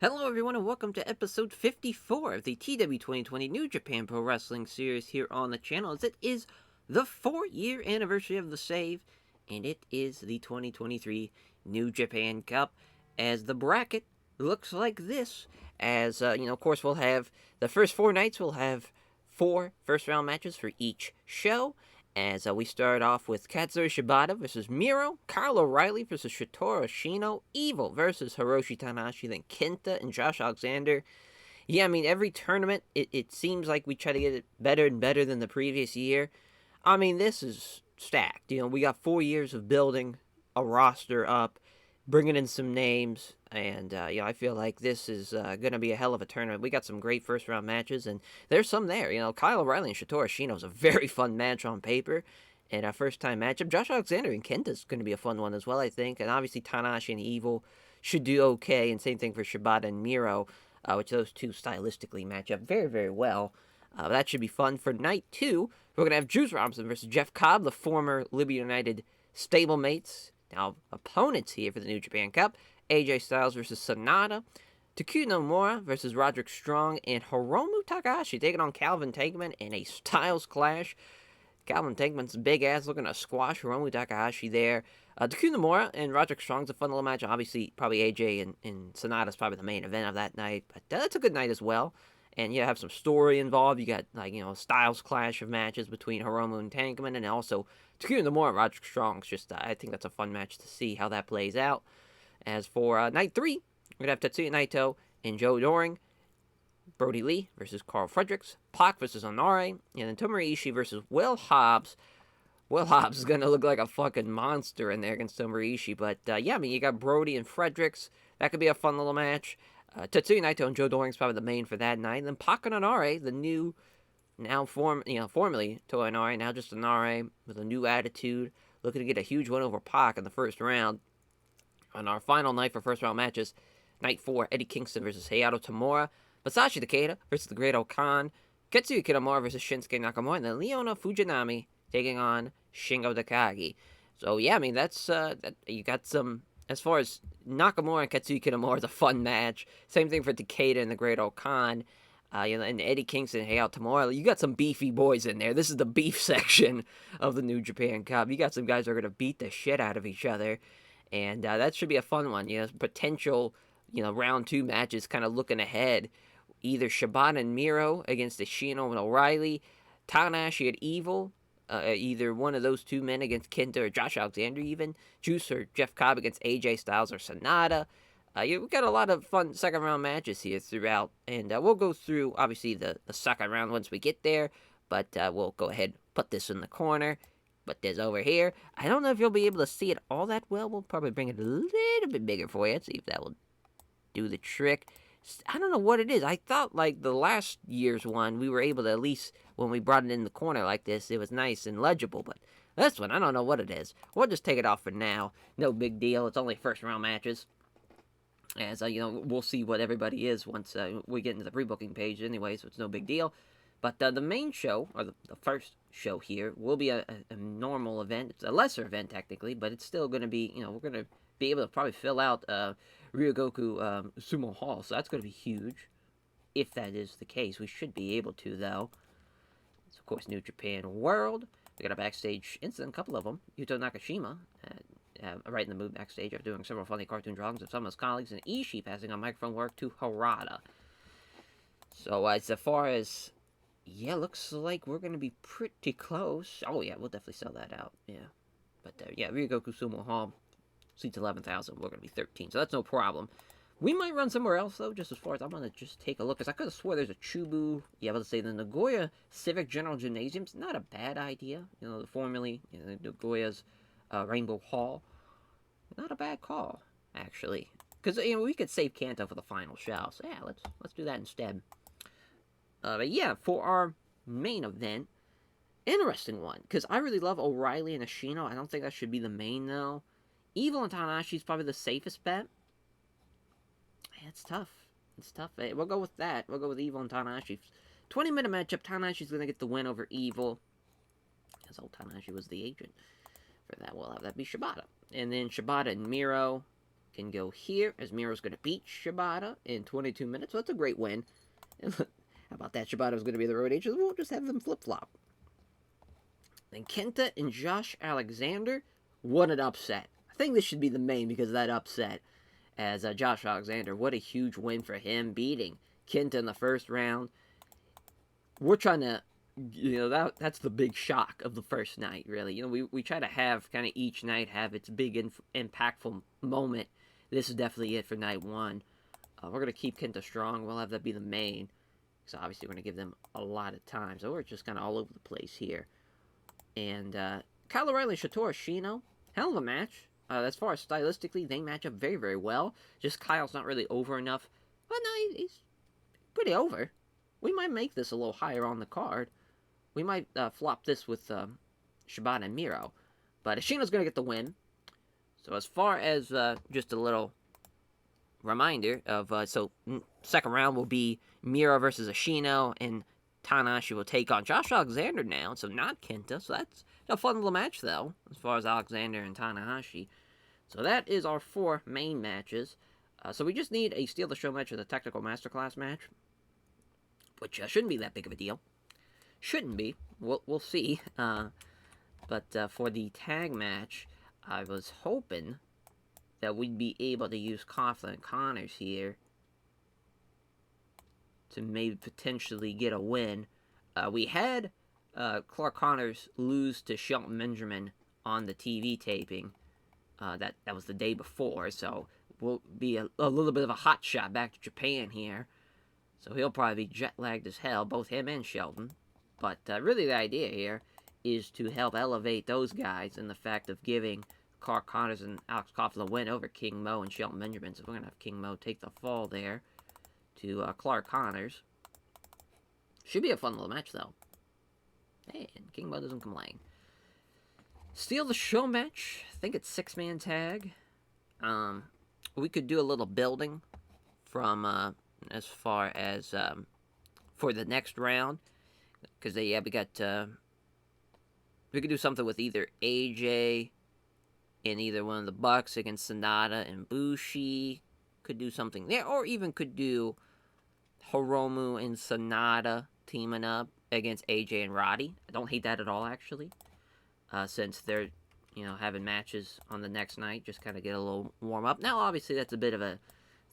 Hello, everyone, and welcome to episode 54 of the TEW 2020 New Japan Pro Wrestling series here on the channel. As it is the 4-year anniversary of the save, and it is the 2023 New Japan Cup. As the bracket looks like this, of course, we'll have the first 4 nights. We'll have 4 first-round matches for each show. As we start off with Katsuyori Shibata versus Miro, Kyle O'Reilly versus Shotaro Ashino, Evil versus Hiroshi Tanahashi, then Kenta and Josh Alexander. Yeah, I mean, every tournament, it seems like we try to get it better and better than the previous year. I mean, this is stacked. We got 4 years of building a roster up, bringing in some names, and I feel like this is going to be a hell of a tournament. We got some great first round matches, and there's some there. Kyle O'Reilly and Shotaro Ashino is a very fun match on paper, and a first time matchup. Josh Alexander and Kenta is going to be a fun one as well, I think, and obviously Tanahashi and Evil should do okay, and same thing for Shibata and Miro, which those two stylistically match up very, very well. That should be fun. For night 2, we're going to have Juice Robinson versus Jeff Cobb, the former Liberty United stablemates. Now, opponents here for the New Japan Cup: AJ Styles versus Sonata, Takuya Nomura versus Roderick Strong, and Hiromu Takahashi taking on Calvin Tankman in a Styles clash. Calvin Tankman's big ass looking to squash Hiromu Takahashi there. Takuya Nomura and Roderick Strong's a fun little match. Obviously, probably AJ and Sonata's probably the main event of that night, but that's a good night as well. And you have some story involved. You got, a Styles clash of matches between Hiromu and Tankman, and also Takuya Nomura and Roderick Strong's just, I think that's a fun match to see how that plays out. As for night 3, we're going to have Tetsuya Naito and Joe Doring, Brody Lee versus Carl Fredericks, Pac versus Onare, and then Tomohiro Ishii versus Will Hobbs. Will Hobbs is going to look like a fucking monster in there against Tomohiro Ishii, but you got Brody and Fredericks. That could be a fun little match. Tetsuya Naito and Joe Doring's probably the main for that night. And then Pac and Onare, the new, formerly Toa Onare, now just Onare with a new attitude, looking to get a huge win over Pac in the first round. On our final night for first round matches, night 4, Eddie Kingston versus Hayato Tamura, Masashi Takeda versus the Great Okan, Ketsuya Kitamura versus Shinsuke Nakamura, and then Leona Fujinami taking on Shingo Takagi. So that's you got some. As far as Nakamura and Ketsuya Kitamura is a fun match. Same thing for Takeda and the Great Okan. And Eddie Kingston and Hayato Tamura. You got some beefy boys in there. This is the beef section of the New Japan Cup. You got some guys that are going to beat the shit out of each other. And that should be a fun one. Potential, round 2 matches kind of looking ahead. Either Shibata and Miro against Ashino and O'Reilly. Tanahashi at Evil. Either one of those 2 men against Kenta or Josh Alexander even. Juice or Jeff Cobb against AJ Styles or Sonata. We've got a lot of fun second round matches here throughout. And we'll go through, obviously, the second round once we get there. But we'll go ahead and put this in the corner. Put this over here. I don't know if you'll be able to see it all that well. We'll probably bring it a little bit bigger for you. See if that will do the trick. I don't know what it is. I thought, like, the last year's one, we were able to, at least when we brought it in the corner like this, it was nice and legible. But this one, I don't know what it is. We'll just take it off for now. No big deal. It's only first round matches. As, we'll see what everybody is once we get into the pre-booking page anyway, so it's no big deal. But the main show, or the first show here, will be a normal event. It's a lesser event, technically, but it's still going to be, we're going to be able to probably fill out Ryogoku Sumo Hall, so that's going to be huge. If that is the case, we should be able to, though. It's, of course, New Japan World. We got a backstage incident, a couple of them. Yuto Nakashima, right in the mood backstage after doing several funny cartoon drawings of some of his colleagues, and Ishii passing on microphone work to Harada. So, as far as... looks like we're going to be pretty close. Oh, yeah, we'll definitely sell that out, yeah. But, Ryogoku Sumo Hall, seats 11,000, we're going to be 13, so that's no problem. We might run somewhere else, though, just as far as I'm going to just take a look, because I could have swore there's a Chubu. Let's say the Nagoya Civic General Gymnasium's not a bad idea. Formerly, Nagoya's Rainbow Hall. Not a bad call, actually. Because, we could save Kanto for the final show, so yeah, let's do that instead. But for our main event, interesting one, because I really love O'Reilly and Ashino. I don't think that should be the main, though. Evil and Tanahashi is probably the safest bet. Yeah, it's tough. It's tough. We'll go with that. We'll go with Evil and Tanahashi. 20-minute matchup. Tanahashi's going to get the win over Evil. As old Tanahashi was the agent. For that, we'll have that be Shibata. And then Shibata and Miro. can go here, as Miro's going to beat Shibata in 22 minutes. So that's a great win. How about that? Shibata was going to be the road agent. We'll just have them flip-flop. Then Kenta and Josh Alexander. What an upset. I think this should be the main because of that upset. As Josh Alexander, what a huge win for him, beating Kenta in the first round. We're trying to, that's the big shock of the first night, really. We try to have kind of each night have its big impactful moment. This is definitely it for night one. We're going to keep Kenta strong. We'll have that be the main. So obviously we're going to give them a lot of time. So we're just kind of all over the place here. And Kyle O'Reilly and Satoru Shino, hell of a match. As far as stylistically, they match up very, very well. Just Kyle's not really over enough. But no, he's pretty over. We might make this a little higher on the card. We might flop this with Shibata and Miro. But Ashino's going to get the win. So as far as just a little reminder of... second round will be Miro versus Ashino. And Tanahashi will take on Josh Alexander now. So not Kenta. So that's a fun little match, though, as far as Alexander and Tanahashi. So that is our 4 main matches. So we just need a Steal the Show match with a Technical Masterclass match. Which shouldn't be that big of a deal. Shouldn't be. We'll see. But for the tag match, I was hoping that we'd be able to use Coughlin and Connors here to maybe potentially get a win. We had Clark Connors lose to Shelton Benjamin on the TV taping. That was the day before, so we'll be a little bit of a hot shot back to Japan here. So he'll probably be jet-lagged as hell, both him and Shelton. But really the idea here is to help elevate those guys in the fact of giving Clark Connors and Alex Coughlin a win over King Mo and Shelton Benjamin. So we're going to have King Mo take the fall there to Clark Connors. Should be a fun little match, though. Hey, and King Mo doesn't complain. Steal the Show match. I think it's 6-man tag. We could do a little building from... as far as for the next round, because we could do something with either AJ and either one of the Bucks against Sonata and Bushi. Could do something there, or even could do Hiromu and Sonata teaming up against AJ and Roddy. I don't hate that at all, actually, since they're having matches on the next night. Just kind of get a little warm up. Now, obviously, that's a bit of a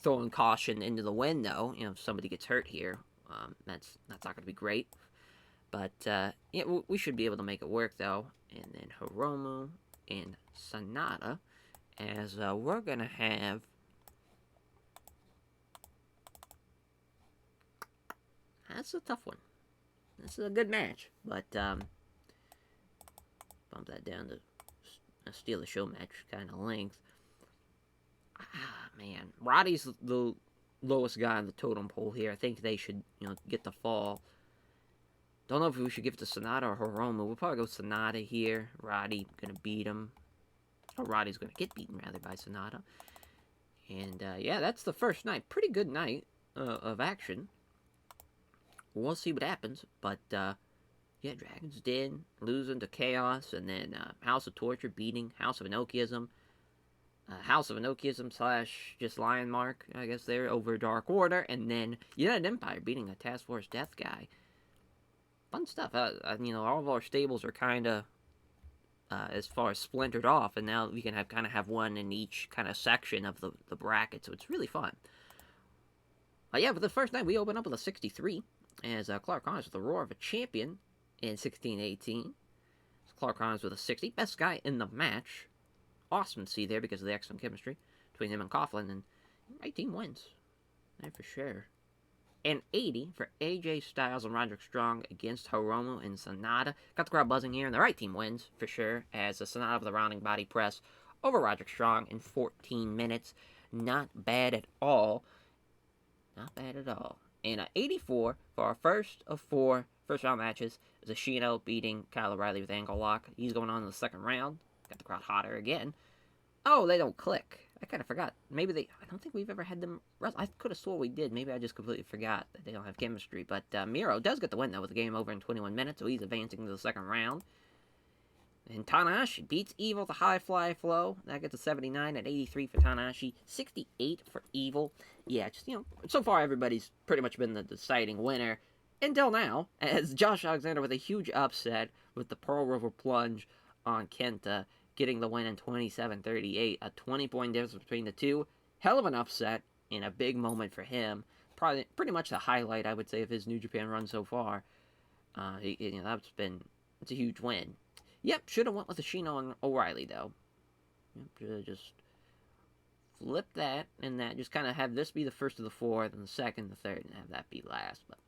throwing caution into the wind, though. If somebody gets hurt here, that's not going to be great. But, we should be able to make it work, though. And then Hiromu and Sonata, as we're going to have... That's a tough one. This is a good match, but, bump that down to a Steal the Show match kind of length. Man, Roddy's the lowest guy on the totem pole here. I think they should, get the fall. Don't know if we should give it to Sonata or Hiromu. We'll probably go Sonata here. Roddy gonna beat him. Or Roddy's gonna get beaten, rather, by Sonata. And, yeah, that's the first night. Pretty good night of action. We'll see what happens. But, yeah, Dragon's Den losing to Chaos. And then House of Torture beating House of Enochiism. House of Enochiism / just Lion Mark, I guess, there, over Dark Order. And then United Empire beating a Task Force Death guy. Fun stuff. All of our stables are kind of, as far as splintered off. And now we can have one in each kind of section of the bracket. So it's really fun. Yeah, but the first night we open up with a 63. As Clark Connors with the Roar of a Champion in 1618. Clark Connors with a 60. Best guy in the match. Awesome to see there because of the excellent chemistry between him and Coughlin, and 18 wins. That for sure. And 80 for AJ Styles and Roderick Strong against Hiromu and Sonata. Got the crowd buzzing here, and the right team wins for sure, as the Sonata with a rounding body press over Roderick Strong in 14 minutes. Not bad at all. Not bad at all. And 84 for our first of 4 first-round matches is Ashino beating Kyle O'Reilly with ankle lock. He's going on in the second round. Got the crowd hotter again. Oh, they don't click. I kind of forgot. Maybe I don't think we've ever had them wrestle. I could have swore we did. Maybe I just completely forgot that they don't have chemistry. But Miro does get the win, though, with the game over in 21 minutes. So he's advancing to the second round. And Tanahashi beats Evil the High Fly Flow. That gets a 79 at 83 for Tanahashi, 68 for Evil. Yeah, just, so far everybody's pretty much been the deciding winner until now, as Josh Alexander with a huge upset with the Pearl River Plunge on Kenta, getting the win in 27-38, a 20-point difference between the two. Hell of an upset and a big moment for him. Probably pretty much the highlight, I would say, of his New Japan run so far. It's a huge win. Yep, should have went with Ashino and O'Reilly though. Yep, should have just flipped that and that. Just kind of have this be the first of the four, then the second, the third, and have that be last. But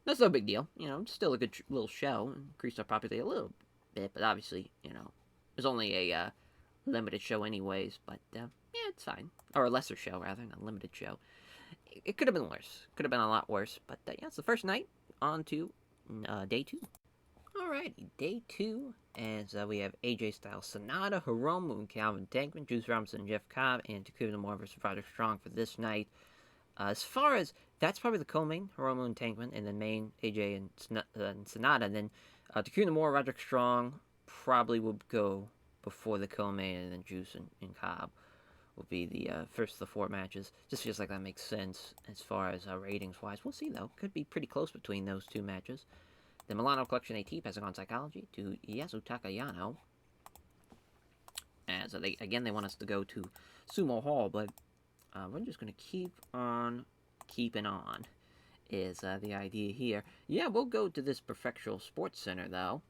that's no big deal. It's still a good little show. Increased our popularity a little bit, but obviously, it's only a limited show anyways. But yeah, it's fine. Or a lesser show rather, not a limited show. It could have been worse. Could have been a lot worse. But yeah, it's the first night. On to day 2. Alrighty, day 2, as we have AJ Styles, Sonata, Hiromu, and Calvin Tankman, Juice Robinson, Jeff Cobb, and Takuma Nomura versus Roderick Strong for this night. As far as, that's probably the co-main, Hiromu and Tankman, and then main, AJ and Sonata, and then Takuma Nomura, Roderick Strong probably will go before the co-main, and then Juice and Cobb will be the first of the 4 matches. Just feels like that makes sense as far as ratings-wise. We'll see, though. Could be pretty close between those 2 matches. The Milano Collection AT passing on Psychology to Yasutaka Yano. As they want us to go to Sumo Hall, but we're just going to keep on keeping on, is the idea here. Yeah, we'll go to this Prefectural Sports Center, though.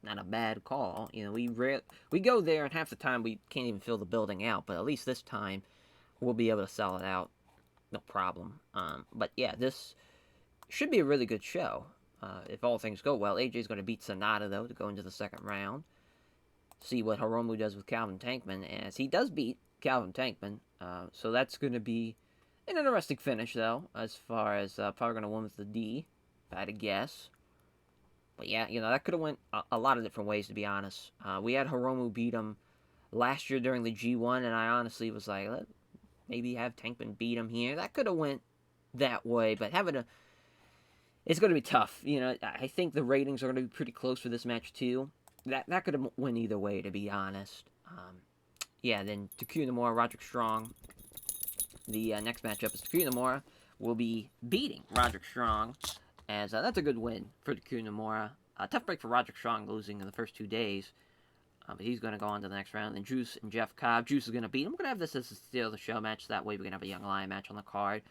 Not a bad call. We go there, and half the time we can't even fill the building out, but at least this time we'll be able to sell it out. No problem. But yeah, this should be a really good show. If all things go well. AJ's going to beat Sonata, though, to go into the second round. See what Hiromu does with Calvin Tankman, as he does beat Calvin Tankman. So that's going to be an interesting finish, though, as far as probably going to win with the D, if I had to guess. But yeah, that could have went a lot of different ways, to be honest. We had Hiromu beat him last year during the G1, and I honestly was like, maybe have Tankman beat him here. That could have went that way, but it's going to be tough. I think the ratings are going to be pretty close for this match, too. That could have went either way, to be honest. Yeah, then Takuma Nomura, Roderick Strong. The next matchup is Takuma Nomura will be beating Roderick Strong, as that's a good win for Takuma Nomura. Tough break for Roderick Strong, losing in the first 2 days. But he's going to go on to the next round. Then Juice and Jeff Cobb. Juice is going to beat him. We're going to have this as a steal of the show match. That way we can have a Young Lion match on the card.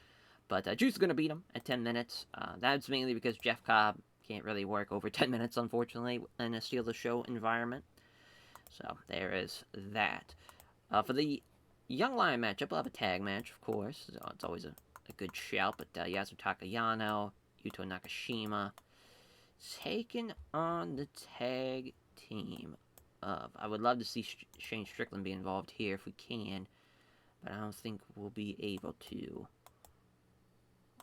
But Juice is going to beat him at 10 minutes. That's mainly because Jeff Cobb can't really work over 10 minutes, unfortunately, in a steal the show environment. So there is that. For the Young Lion matchup, we'll have a tag match, of course. It's always a good shout. But Yasutaka Yano, Yuto Nakashima, taking on the tag team of. I would love to see Shane Strickland be involved here if we can, but I don't think we'll be able to.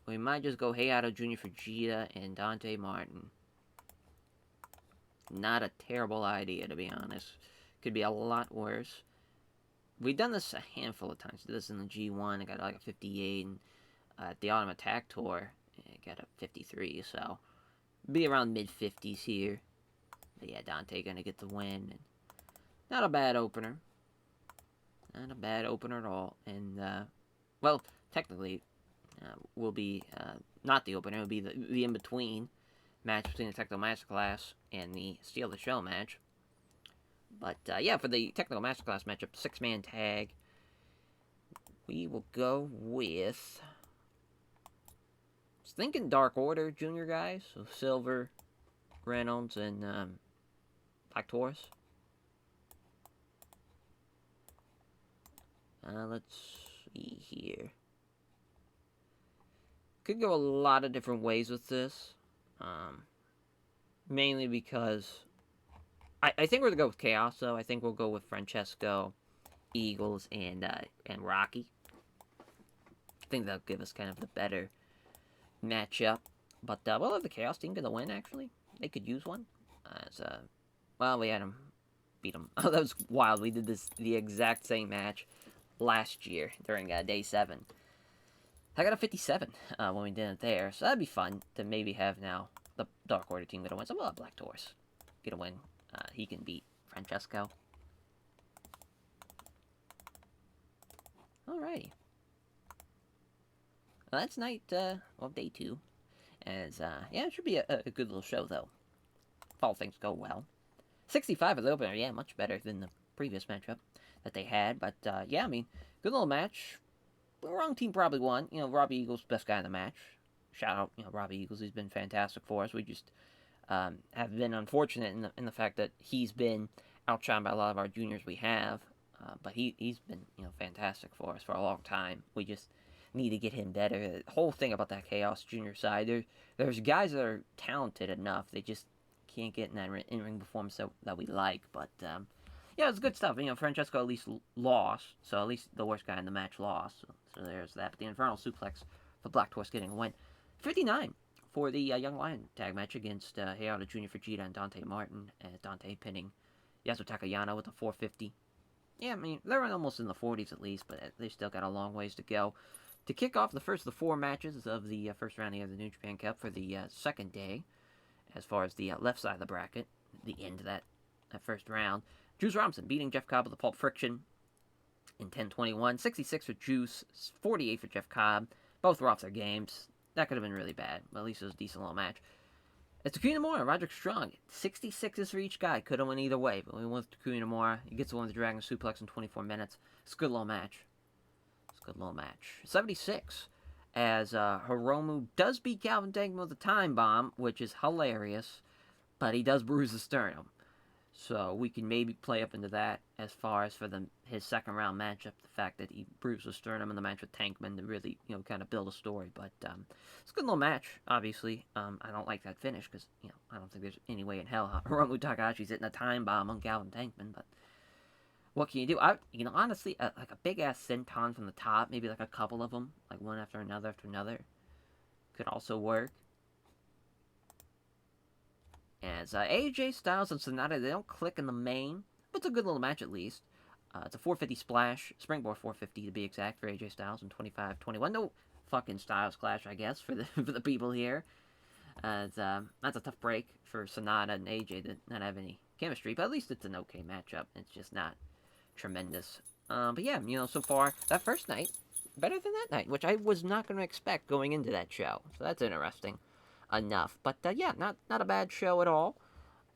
We might just go Hayato Jr. Fujita and Dante Martin. Not a terrible idea, to be honest. Could be a lot worse. We've done this a handful of times. Did this in the G1, I got like a 58, and at the Autumn Attack Tour, I got a 53, so be around mid-50s here. But yeah, Dante gonna get the win. And not a bad opener. Not a bad opener at all. And, well, technically, will be not the opener. It will be the in-between match between the Technical Masterclass and the Steal the Show match. But, yeah, for the Technical Masterclass matchup, 6-man tag, we will go with, I was thinking Dark Order Junior guys, so Silver, Reynolds, and Black Taurus. Let's see here. Could go a lot of different ways with this. Mainly because I think we're going to go with Chaos, though. I think we'll go with Francesco, Eagles, and Rocky. I think that'll give us kind of the better matchup. But we'll have the Chaos team get the win, actually. They could use one. Well, we had them beat them. Oh, that was wild. We did the exact same match last year during day 7. I got a 57 when we did it there, so that'd be fun to maybe have now the Dark Order team get a win. So we'll have Black Taurus get a win he can beat Francesco. Alrighty. Well, that's day 2. As, yeah, it should be a good little show, though. If all things go well. 65 as the opener, yeah, much better than the previous matchup that they had. But, yeah, I mean, good little match. The wrong team probably won. Robbie Eagles, best guy in the match. Shout out, Robbie Eagles. He's been fantastic for us. We just have been unfortunate in the fact that he's been outshined by a lot of our juniors we have. But he's been, fantastic for us for a long time. We just need to get him better. The whole thing about that Chaos Junior side, there's guys that are talented enough. They just can't get in that in-ring performance that we like. But, yeah, it's good stuff. Francesco at least lost, so at least the worst guy in the match lost. So there's that. But the Infernal Suplex for Black Horse getting a win. 59 for the Young Lion tag match against Hayato Jr. Fujita and Dante Martin. Dante pinning Yasuo Takayama with a 450. Yeah, I mean, they're almost in the 40s at least, but they still got a long ways to go. To kick off the first of the 4 matches of the first round of the New Japan Cup for the second day, as far as the left side of the bracket, the end of that first round, Juice Robinson beating Jeff Cobb with the Pulp Friction in 10-21. 66 for Juice, 48 for Jeff Cobb. Both were off their games. That could have been really bad, but at least it was a decent little match. It's Takuya Nomura and Roderick Strong. 66s for each guy. Could have went either way, but we went with Takuya Nomura. He gets the one with the Dragon Suplex in 24 minutes. It's a good little match. 76 as Hiromu does beat Calvin Tankman with a time bomb, which is hilarious, but he does bruise the sternum. So we can maybe play up into that as far as for his second round matchup, the fact that he bruised the sternum in the match with Tankman to really, kind of build a story. But it's a good little match, obviously. I don't like that finish because, I don't think there's any way in hell Hiromu Takahashi's hitting a time bomb on Calvin Tankman, but what can you do? Honestly, like a big-ass senton from the top, maybe like a couple of them, like one after another, could also work. As AJ Styles and Sonata, they don't click in the main, but it's a good little match at least. It's a 450 splash, springboard 450 to be exact, for AJ Styles in 25-21. No fucking Styles clash, I guess, for the people here. That's a tough break for Sonata and AJ to not have any chemistry, but at least it's an okay matchup. It's just not tremendous. But yeah, so far, that first night, better than that night, which I was not going to expect going into that show. So that's interesting enough. But yeah, not a bad show at all.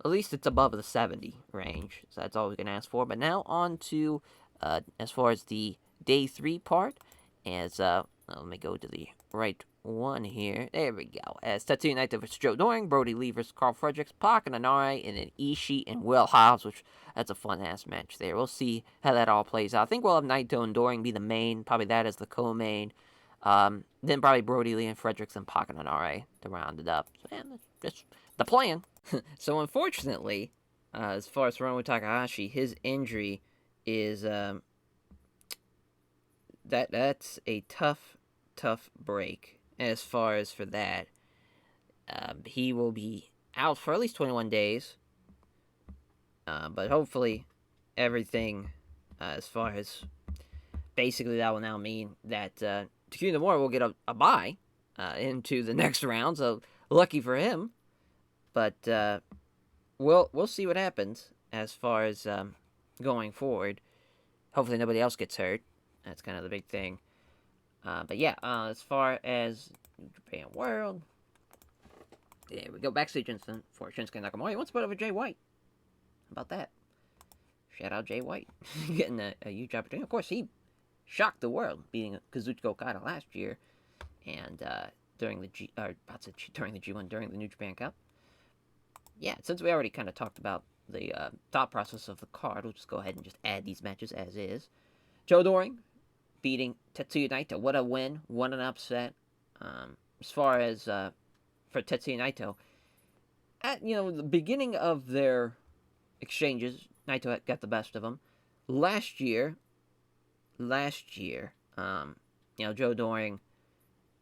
At least it's above the 70 range, so that's all we can ask for. But now on to, as far as the day 3 part, as, let me go to the right one here. There we go. As Tetsuya Naito vs. Joe Doring, Brody Lee vs. Carl Fredericks, Pac and Anare, and then Ishii and Will Hobbs, which that's a fun-ass match there. We'll see how that all plays out. I think we'll have Naito and Doring be the main, probably that as the co-main. Then probably Brody Lee and Fredericks and Pac and Anare to round it up. So, yeah, that's the plan. So, unfortunately, as far as Hiromu Takahashi, his injury is, that's a tough break. As far as for that, he will be out for at least 21 days. But hopefully, everything, as far as basically that will now mean that Takuya Nomura will get a bye into the next round. So lucky for him. But we'll see what happens as far as going forward. Hopefully nobody else gets hurt. That's kind of the big thing. But yeah, as far as New Japan World, there we go. Backstage incident for Shinsuke Nakamura. He wants to put over Jay White. How about that? Shout out Jay White. Getting a huge opportunity. Of course, he shocked the world, beating Kazuchika Okada last year. And during the G1, during the New Japan Cup. Yeah, since we already kind of talked about the thought process of the card, we'll just go ahead and just add these matches as is. Joe Doring beating Tetsuya Naito. What a win. What an upset. As far as for Tetsuya Naito, at the beginning of their exchanges, Naito got the best of him. Last year, Joe Doring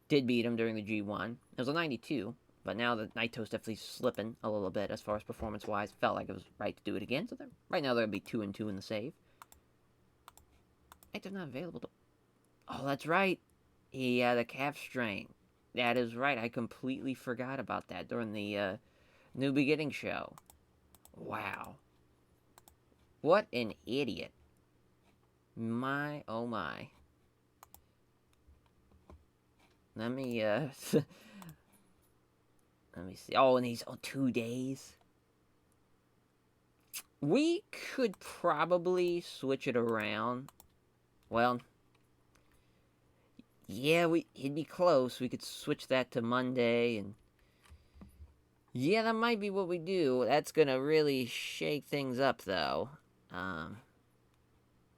did beat him during the G1. It was a 92, but now that Naito's definitely slipping a little bit as far as performance-wise. Felt like it was right to do it again. So right now they're going to be 2-2 in the save. Naito's not available to... Oh, that's right. He had a calf strain. That is right. I completely forgot about that during the New Beginning show. Wow. What an idiot. My, oh my. Let me, let me see. Oh, and he's 2 days. We could probably switch it around. Well, yeah, it'd be close. We could switch that to Monday, and yeah, that might be what we do. That's gonna really shake things up, though.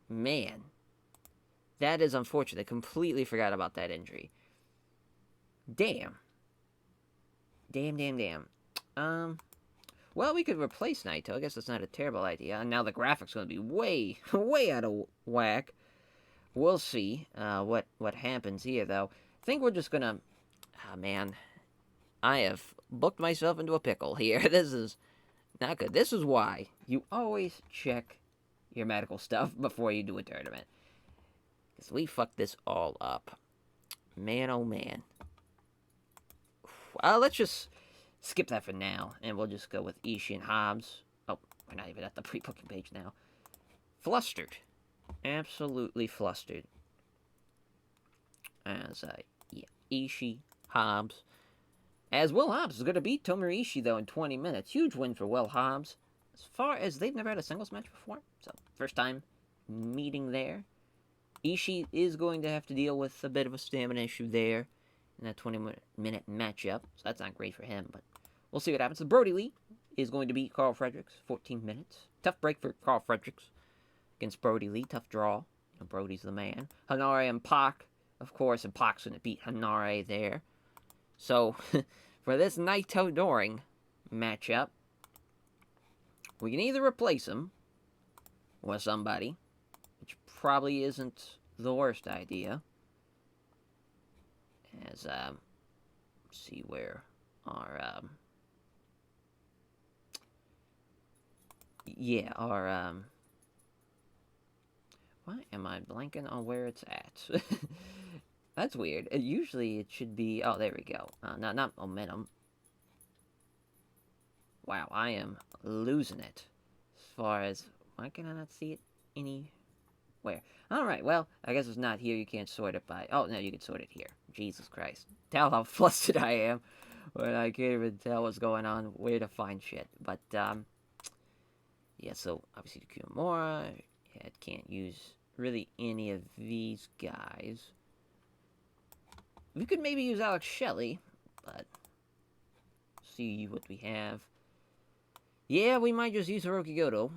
Man, that is unfortunate. Completely forgot about that injury. Damn. Damn. Well, we could replace Naito. I guess that's not a terrible idea. And now the graphics going to be way, way out of whack. We'll see what happens here, though. I think we're just going to... Ah, man. I have booked myself into a pickle here. This is not good. This is why you always check your medical stuff before you do a tournament. Because we fucked this all up. Man, oh man. Let's just skip that for now, and we'll just go with Ishii and Hobbs. Oh, we're not even at the pre-booking page now. Flustered. Absolutely flustered. As, yeah, Ishii, Hobbs. As Will Hobbs is going to beat Tomohiro Ishii, though, in 20 minutes. Huge win for Will Hobbs. As far as they've never had a singles match before, so first time meeting there. Ishii is going to have to deal with a bit of a stamina issue there in that 20-minute matchup, so that's not great for him, but we'll see what happens. So Brody Lee is going to beat Carl Fredericks, 14 minutes. Tough break for Carl Fredericks against Brody Lee, tough draw. You know, Brody's the man. Hanare and Pac, of course, and Pac's going to beat Hanare there. So, for this Naito Doring matchup, we can either replace him with somebody, which probably isn't the worst idea. As, see where our, yeah, our, why am I blanking on where it's at? That's weird. Usually it should be, oh, there we go. Not momentum. Wow, I am losing it. As far as, why can I not see it anywhere? Alright, well, I guess it's not here. You can't sort it by, oh, no, you can sort it here. Jesus Christ. Tell how flustered I am when I can't even tell what's going on, where to find shit. But, yeah, so, obviously, the Kiyomiura, yeah, it can't use really any of these guys. We could maybe use Alex Shelley, but see what we have. Yeah, we might just use Hiroki Goto.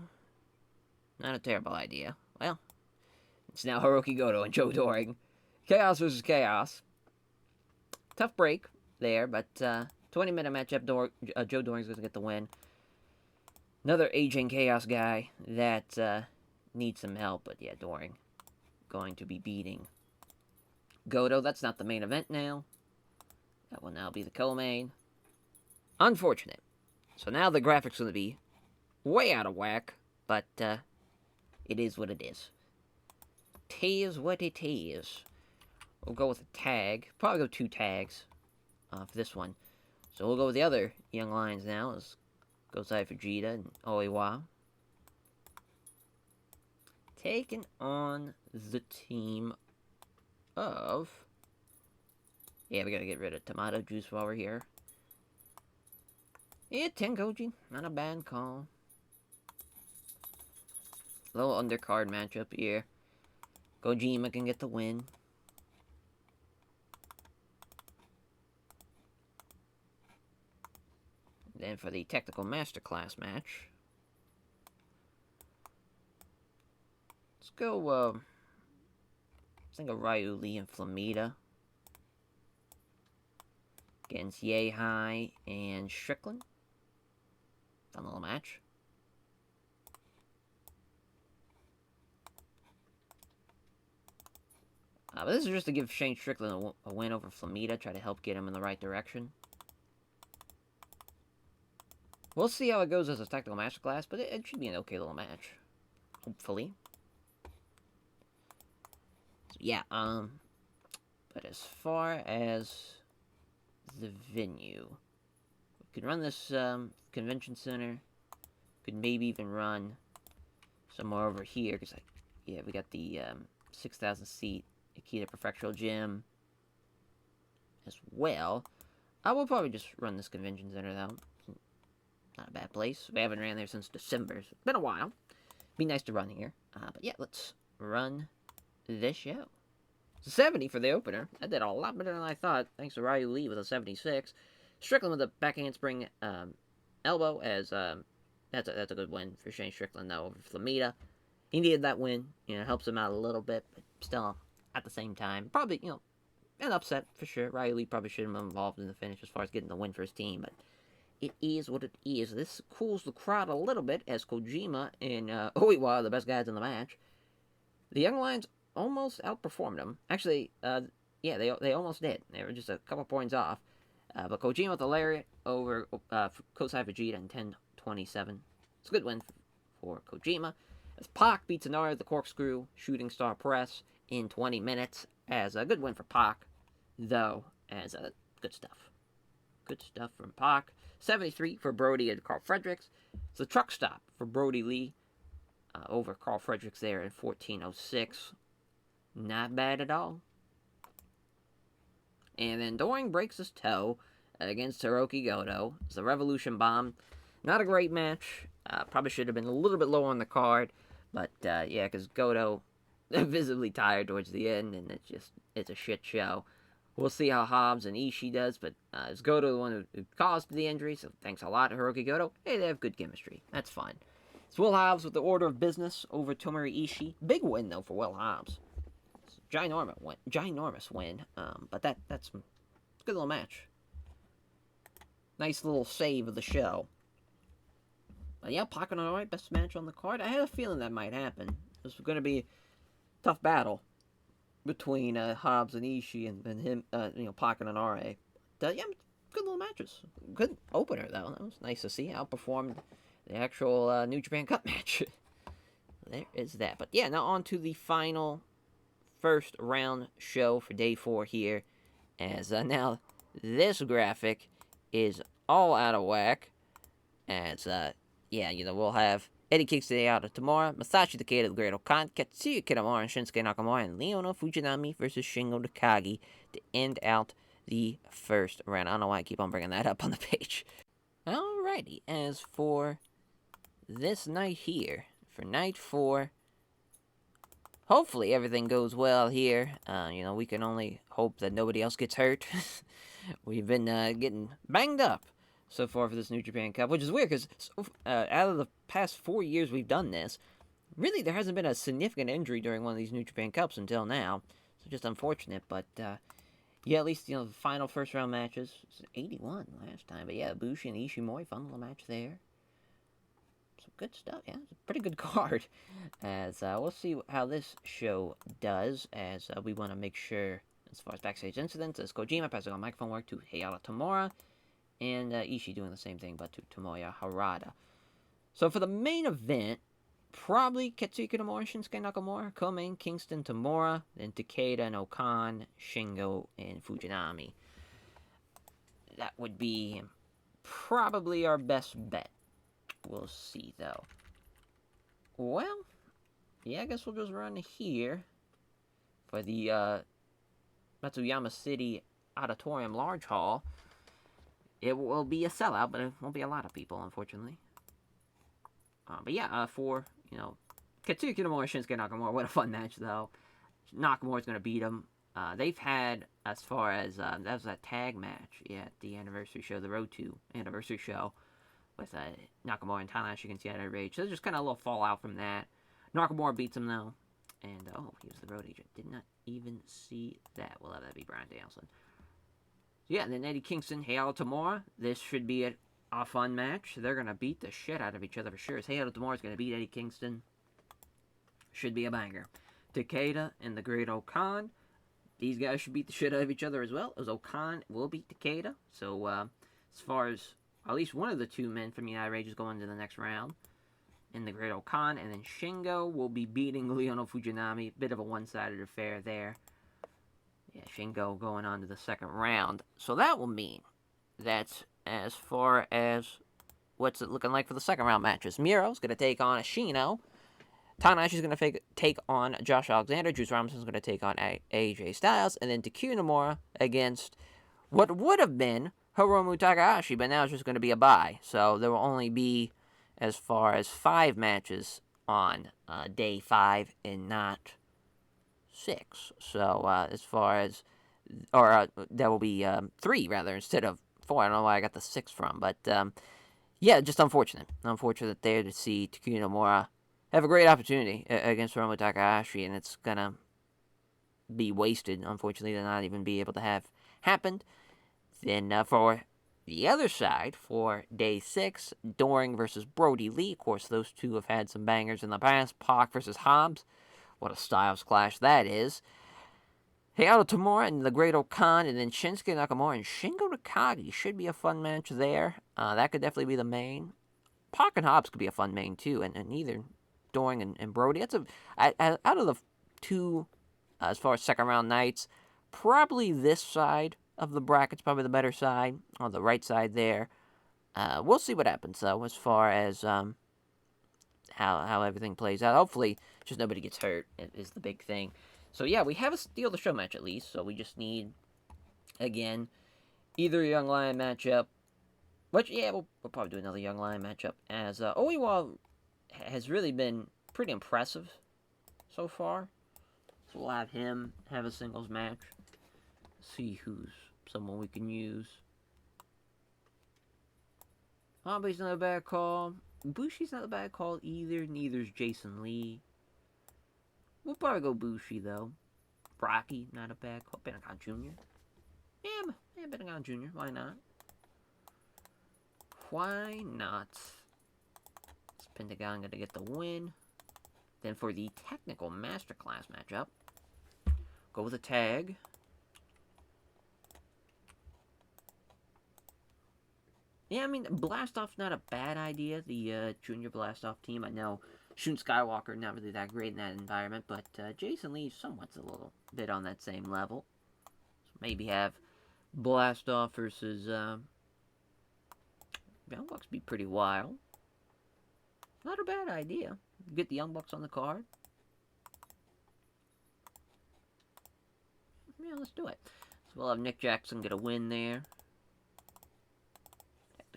Not a terrible idea. Well, it's now Hiroki Goto and Joe Doring. Chaos versus Chaos. Tough break there, but 20-minute matchup. Joe Doring's going to get the win. Another aging Chaos guy that needs some help, but yeah, Doring going to be beating Goto. That's not the main event now. That will now be the co-main. Unfortunate. So now the graphics going to be way out of whack, but it is what it is. Tis what it is. We'll go with a tag. Probably go 2 tags for this one. So we'll go with the other Young Lions now. Let's go Gosai Fujita and Oiwa. Taking on the team of... Yeah, we gotta get rid of tomato juice while we're here. Yeah, Tengoji. Not a bad call. Little undercard matchup here. Kojima can get the win. Then for the Technical Masterclass match, let's go, I think of Ryu Lee and Flamita against Yehai and Strickland. Fun little match. But this is just to give Shane Strickland a win over Flamita, try to help get him in the right direction. We'll see how it goes as a Technical Masterclass, but it should be an okay little match. Hopefully. So, yeah, but as far as the venue, we could run this, convention center. Could maybe even run somewhere over here, because yeah, we got the 6,000 seat Akita Prefectural Gym as well. I will probably just run this convention center though. Not a bad place. We haven't ran there since December. So it's been a while. Be nice to run here. But yeah, let's run this show. 70 for the opener. That did a lot better than I thought, thanks to Ryu Lee with a 76. Strickland with a back handspring elbow, as that's a good win for Shane Strickland, though, over Flamita. He needed that win. Helps him out a little bit, but still, at the same time, probably, an upset for sure. Ryu Lee probably should have been involved in the finish as far as getting the win for his team, but it is what it is. This cools the crowd a little bit as Kojima and Oiwa, the best guys in the match. The Young Lions almost outperformed them. Actually, yeah, they almost did. They were just a couple points off. But Kojima with the lariat over Kosai Vegeta in 10:27. It's a good win for Kojima. As Pac beats Anara with the corkscrew shooting star press in 20 minutes. As a good win for Pac, though, as good stuff. Good stuff from Pac. 73 for Brody and Carl Fredericks. It's a truck stop for Brody Lee over Carl Fredericks there in 14:06. Not bad at all. And then Doring breaks his toe against Hiroki Goto. It's the Revolution Bomb. Not a great match. Probably should have been a little bit lower on the card. But, yeah, because Goto visibly tired towards the end, and it's a shit show. We'll see how Hobbs and Ishii does, but it's Goto the one who caused the injury, so thanks a lot to Hiroki Goto. Hey, they have good chemistry. That's fine. It's Will Hobbs with the order of business over Tomohiro Ishii. Big win, though, for Will Hobbs. Ginormous win. But that's a good little match. Nice little save of the show. But yeah, Pac and Anoa'i, best match on the card. I had a feeling that might happen. This was going to be a tough battle between Hobbs and Ishii and him, Pac and Anoa'i. Yeah, good little matches. Good opener, though. That was nice to see. Outperformed the actual New Japan Cup match. There is that. But yeah, now on to the final first round show for day 4 here. As now this graphic is all out of whack. As, we'll have Eddie Kingston out of Tamura, Masashi Takeda, the Great Okan, Katsuya Kitamura, and Shinsuke Nakamura, and Leona Fujinami versus Shingo Takagi to end out the first round. I don't know why I keep on bringing that up on the page. Alrighty, as for this night here, for night 4, hopefully everything goes well here. We can only hope that nobody else gets hurt. We've been getting banged up so far for this New Japan Cup, which is weird because out of the past 4 years we've done this, really there hasn't been a significant injury during one of these New Japan Cups until now. So just unfortunate, but yeah, at least the final first round matches. It was 81 last time, but yeah, Bushi and Ishimori, fun little match there. Some good stuff, yeah. It's a pretty good card. As we'll see how this show does, as we want to make sure, as far as backstage incidents, as Kojima passing on microphone work to Hayata Tamura, and Ishii doing the same thing, but to Tomoya Harada. So for the main event, probably Katsuya Nomura, Shinsuke Nakamura, co-main Kingston Tamura, then Takeda and Okan, Shingo, and Fujinami. That would be probably our best bet. We'll see, though. Well, yeah, I guess we'll just run here for the Matsuyama City Auditorium Large Hall. It will be a sellout, but it won't be a lot of people, unfortunately. But yeah, for, Katsuya Nomura, Shinsuke Nakamura, what a fun match, though. Nakamura's going to beat him. They've had, as far as, that was that tag match, at the anniversary show, the Road to anniversary show, with Nakamura and Tanahashi against United Rage. So there's just kind of a little fallout from that. Nakamura beats him, though. And, he was the road agent. Did not even see that. We'll have that be Brian Danielson. Yeah, and then Eddie Kingston, Hayata Tamura. This should be a fun match. They're going to beat the shit out of each other for sure. Hayata Tamura is going to beat Eddie Kingston. Should be a banger. Takeda and the Great Okan. These guys should beat the shit out of each other as well, as Okan will beat Takeda. So, as far as at least one of the two men from United Rage is going to the next round. In the Great Okan. And then Shingo will be beating Leona Fujinami. Bit of a one-sided affair there. Yeah, Shingo going on to the second round. So that will mean that as far as what's it looking like for the second round matches, Miro's going to take on Ashino. Tanahashi's going to take on Josh Alexander. Juice Robinson's going to take on AJ Styles. And then TEW Nomura against what would have been Hiromu Takahashi, but now it's just going to be a bye. So there will only be as far as 5 matches on day 5 and not 6. So as far as, or there will be 3 rather instead of 4. I don't know where I got the 6 from, but yeah, just unfortunate. Unfortunate there to see TEW Nomura have a great opportunity against Hiromu Takahashi, and it's going to be wasted, unfortunately, to not even be able to have happened. Then for the other side, for day 6, Doring versus Brody Lee. Of course, those two have had some bangers in the past. Pac versus Hobbs. What a styles clash that is. Hayato Tamura and the Great Okan, and then Shinsuke Nakamura and Shingo Takagi. Should be a fun match there. That could definitely be the main. Pac and Hobbs could be a fun main, too, and either Doring and Brody. That's out of the 2, as far as second round nights, probably this side of the bracket's probably the better side, on the right side there. We'll see what happens, though, as far as how everything plays out. Hopefully, just nobody gets hurt is the big thing. So, yeah, we have a Steal the Show match, at least, so we just need, again, either a Young Lion matchup, which, yeah, we'll probably do another Young Lion matchup, as Oiwa has really been pretty impressive so far. So we'll have him have a singles match. See who's someone we can use. Hamba's not a bad call. Bushi's not a bad call either. Neither's Jason Lee. We'll probably go Bushi, though. Rocky, not a bad call. Pentagon Jr. Yeah, Pentagon Jr. Why not? Why not? Is Pentagon going to get the win? Then for the technical masterclass matchup, go with a tag. Yeah, I mean, Blastoff's not a bad idea, the Junior Blastoff team. I know Shun Skywalker, not really that great in that environment, but Jason Lee somewhat's a little bit on that same level. So maybe have Blastoff versus Young Bucks be pretty wild. Not a bad idea. Get the Young Bucks on the card. Yeah, let's do it. So we'll have Nick Jackson get a win there.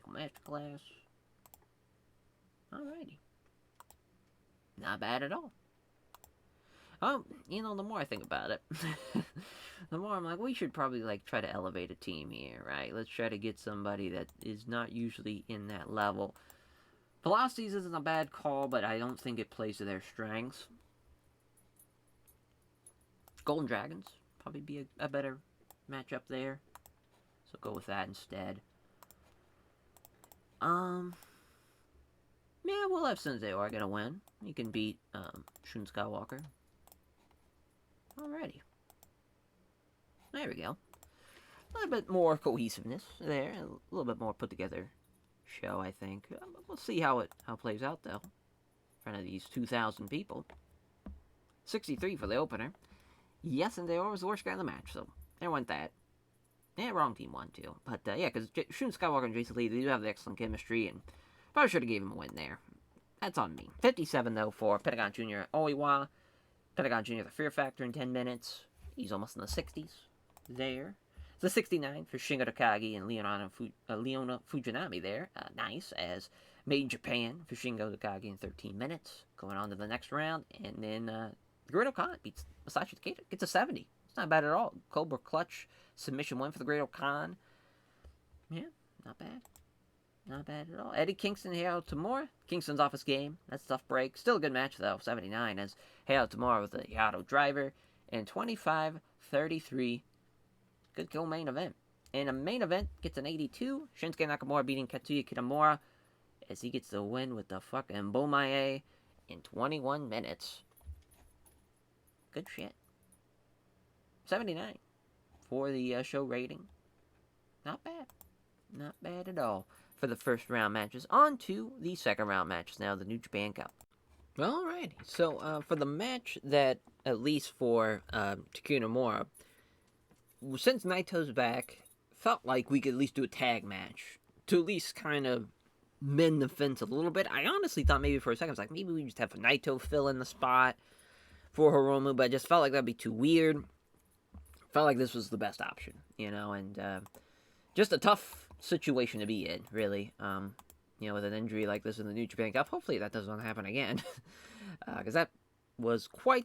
Masterclass. Alrighty. Not bad at all. The more I think about it, the more I'm like, we should probably, try to elevate a team here, right? Let's try to get somebody that is not usually in that level. Velocities isn't a bad call, but I don't think it plays to their strengths. Golden Dragons, probably be a better matchup there. So go with that instead. Yeah, we'll have Sensei Ora get a win. He can beat, Shun Skywalker. Alrighty. There we go. A little bit more cohesiveness there. A little bit more put together show, I think. We'll see how it plays out, though. In front of these 2,000 people. 63 for the opener. Yes, Sensei Ora was the worst guy in the match, so there went that. Yeah, wrong team won, too. But, yeah, because Shun Skywalker and Jason Lee, they do have the excellent chemistry, and probably should have gave him a win there. That's on me. 57, though, for Pentagon Jr. Oiwa. Pentagon Jr. the Fear Factor in 10 minutes. He's almost in the 60s there. The 69 for Shingo Takagi and Leona Fujinami there. Nice, as Made in Japan for Shingo Takagi in 13 minutes. Going on to the next round, and then the Great Okan beats Masashi Takeda. Gets a 70. It's not bad at all. Cobra Clutch submission win for the Great Okan. Yeah, not bad. Not bad at all. Eddie Kingston, Hayato Tamura. Kingston's off his game. That's a tough break. Still a good match, though. 79 as Hayato Tamura with the Hayato driver. And 25-33. Good kill main event. And a main event gets an 82. Shinsuke Nakamura beating Katsuya Kitamura as he gets the win with the fucking Bomaye in 21 minutes. Good shit. 79 for the show rating. Not bad. Not bad at all for the first round matches. On to the second round matches now, the New Japan Cup. Well, alrighty. So, for the match that, at least for TEW Nomura, since Naito's back, felt like we could at least do a tag match to at least kind of mend the fence a little bit. I honestly thought maybe for a second, I was like, maybe we just have Naito fill in the spot for Hiromu, but I just felt like that'd be too weird. Felt like this was the best option, and just a tough situation to be in, really. With an injury like this in the New Japan Cup, hopefully that doesn't happen again, because that was quite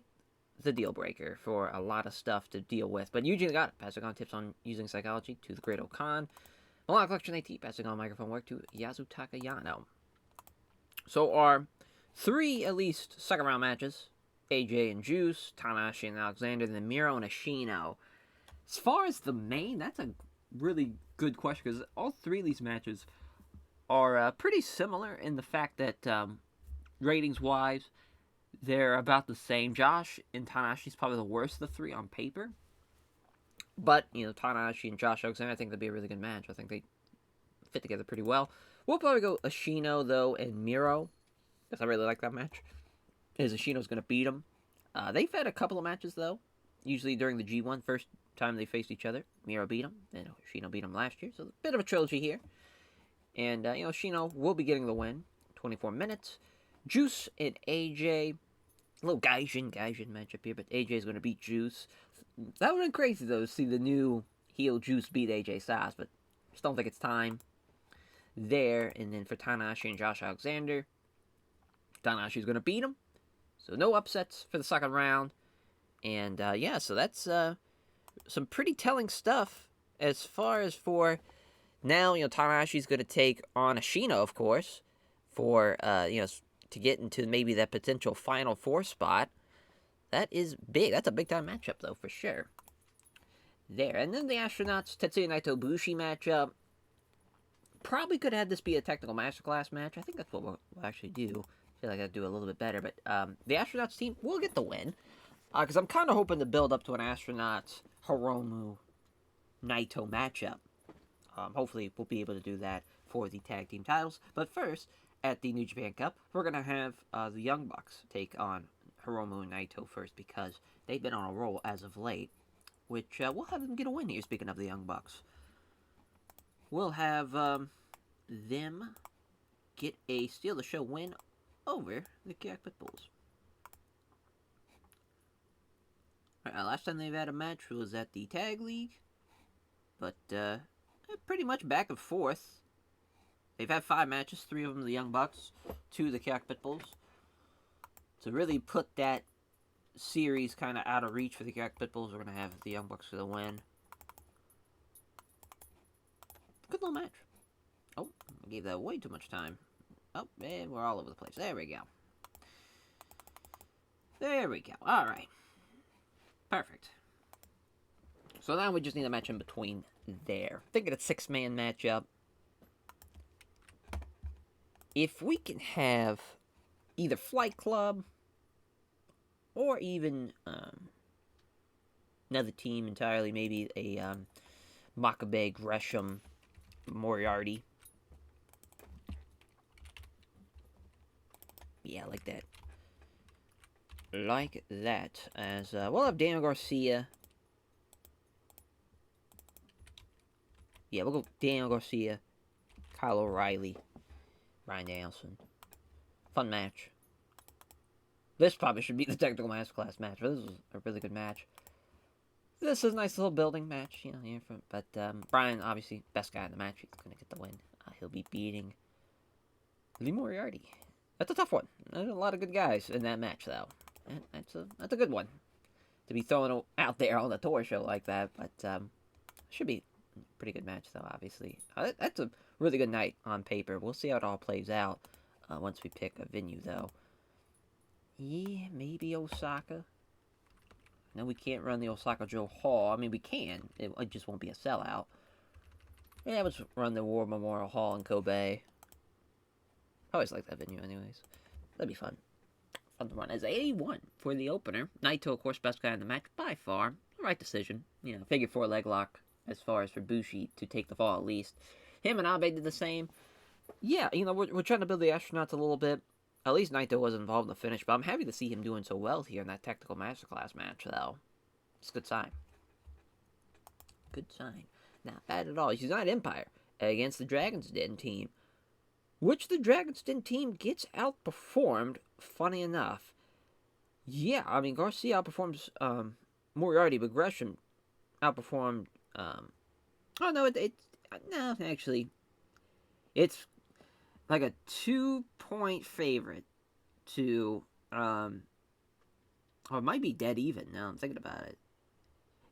the deal breaker for a lot of stuff to deal with. But Eugene got it, passing on tips on using psychology to the Great Okan. Malak Collection AT, passing on microphone work to Yazutaka Yano. So our three, at least, second round matches, AJ and Juice, Tanahashi and Alexander, and then Miro and Ashino. As far as the main, that's a really good question, because all three of these matches are pretty similar in the fact that, ratings-wise, they're about the same. Josh and Tanahashi's probably the worst of the three on paper. But, Tanahashi and Josh Alexander, I think that'd be a really good match. I think they fit together pretty well. We'll probably go Ashino, though, and Miro, because I really like that match. Is Ashino's going to beat him. They've had a couple of matches, though. Usually during the G1, first time they faced each other. Miro beat him, and Ashino beat him last year. So a bit of a trilogy here. And, Ashino will be getting the win. 24 minutes. Juice and AJ. A little Gaijin matchup here, but AJ is going to beat Juice. That would have been crazy, though, to see the new heel Juice beat AJ Styles, but just don't think it's time there. And then for Tanahashi and Josh Alexander, Tanahashi's going to beat him. So no upsets for the second round. And, so that's some pretty telling stuff as far as for now. Tanahashi's going to take on Ashino, of course, for, to get into maybe that potential Final Four spot. That is big. That's a big-time matchup, though, for sure. There. And then the Astronauts, Tetsuya Naito Bushi matchup. Probably could have had this be a technical masterclass match. I think that's what we'll actually do. I feel like I'd do a little bit better. But the Astronauts team will get the win. Because I'm kind of hoping to build up to an Astronauts Hiromu Naito matchup. Hopefully we'll be able to do that for the tag team titles. But first, at the New Japan Cup, we're going to have the Young Bucks take on Hiromu and Naito first, because they've been on a roll as of late, which we'll have them get a win here. Speaking of the Young Bucks, we'll have them get a steal the show win over the Kyak Pitbulls. Alright, last time they've had a match was at the Tag League, but pretty much back and forth. They've had 5 matches, 3 of them the Young Bucks, 2 the Kyak Pitbulls. To really put that series kind of out of reach for the Kyak Pitbulls, we're going to have the Young Bucks for the win. Good little match. Oh, I gave that way too much time. Oh, and we're all over the place. There we go. There we go. Alright. Perfect. So now we just need a match in between there. Thinking a 6-man matchup. If we can have either Flight Club or even another team entirely, maybe a Makabe, Gresham, Moriarty. Yeah, like that. Like that. As we'll have Daniel Garcia. Yeah, we'll go Daniel Garcia, Kyle O'Reilly, Bryan Danielson. Fun match. This probably should be the technical masterclass match, but this was a really good match. This is a nice little building match, but Bryan, obviously, best guy in the match. He's going to get the win. He'll be beating Lee Moriarty. That's a tough one. There's a lot of good guys in that match, though. That's a good one to be thrown out there on the tour show like that, but should be a pretty good match, though, obviously. That's a really good night on paper. We'll see how it all plays out once we pick a venue, though. Yeah, maybe Osaka. No, we can't run the Osaka Joe Hall. I mean, we can. It just won't be a sellout. Yeah, let's run the War Memorial Hall in Kobe. I always like that venue anyways. That'd be fun. Fun to run. As 81 for the opener. Naito, of course, best guy in the match by far. Right decision. Figure 4 leg lock as far as for Bushi to take the fall at least. Him and Abe did the same. Yeah, we're trying to build the Astronauts a little bit. At least Naito was involved in the finish, but I'm happy to see him doing so well here in that technical masterclass match, though. It's a good sign. Good sign. Not bad at all. He's United Empire against the Dragon's Den team. which the Dragon's Den team gets outperformed, funny enough. Yeah, I mean, Garcia outperforms Moriarty, but Gresham outperformed. Oh, no, no, actually, it's like a 2-point favorite to. Or it might be dead even now I'm thinking about it.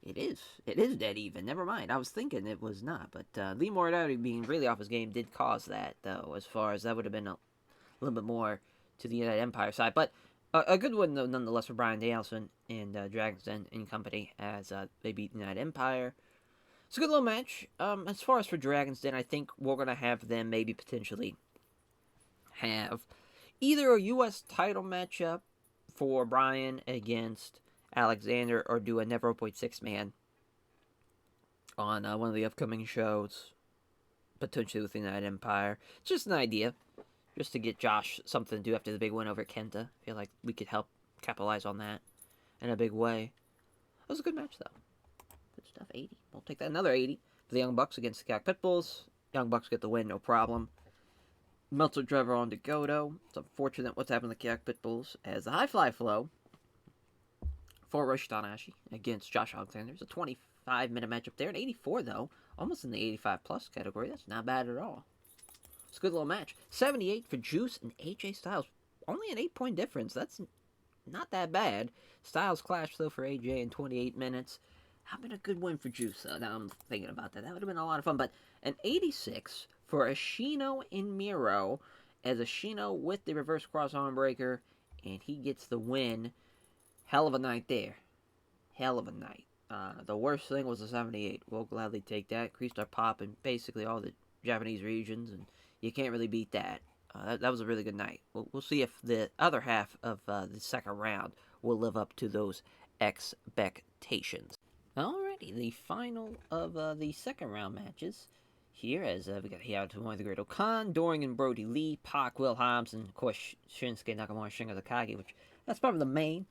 It is. It is dead even. Never mind. I was thinking it was not. But Lee Moriarty being really off his game did cause that, though, as far as that would have been a little bit more to the United Empire side. But a good one, though, nonetheless, for Bryan Danielson and Dragon's Den and company as they beat United Empire. It's a good little match. As far as for Dragon's Den, I think we're going to have them maybe potentially have either a U.S. title matchup for Bryan against Alexander or do a Never Open 6-man on one of the upcoming shows, potentially with the United Empire. It's just an idea, just to get Josh something to do after the big win over Kenta. I feel like we could help capitalize on that in a big way. It was a good match, though. Good stuff, 80. We'll take that. Another 80 for the Young Bucks against the Cac Pitbulls. Young Bucks get the win, no problem. Meltzer driver on to Goto. It's unfortunate what's happened to the Cac Pitbulls as the High Fly Flow for Roshi Tanahashi against Josh Alexander. It's a 25-minute matchup there. An 84, though. Almost in the 85-plus category. That's not bad at all. It's a good little match. 78 for Juice and AJ Styles. Only an 8-point difference. That's not that bad. Styles clash, though, for AJ in 28 minutes. How been a good win for Juice, though? Now I'm thinking about that. That would have been a lot of fun. But an 86 for Ashino and Miro, as Ashino with the reverse cross arm breaker, and he gets the win. Hell of a night there. Hell of a night. The worst thing was the 78. We'll gladly take that. Increased our pop in basically all the Japanese regions, and you can't really beat that. That was a really good night. We'll see if the other half of the second round will live up to those expectations. Alrighty, the final of the second round matches here, as we got Hiato Tomoe, the Great Okan, Doring and Brody Lee, Pac, Will Hobbs, and of course Shinsuke Nakamura, Shingo Takagi, which that's probably the main.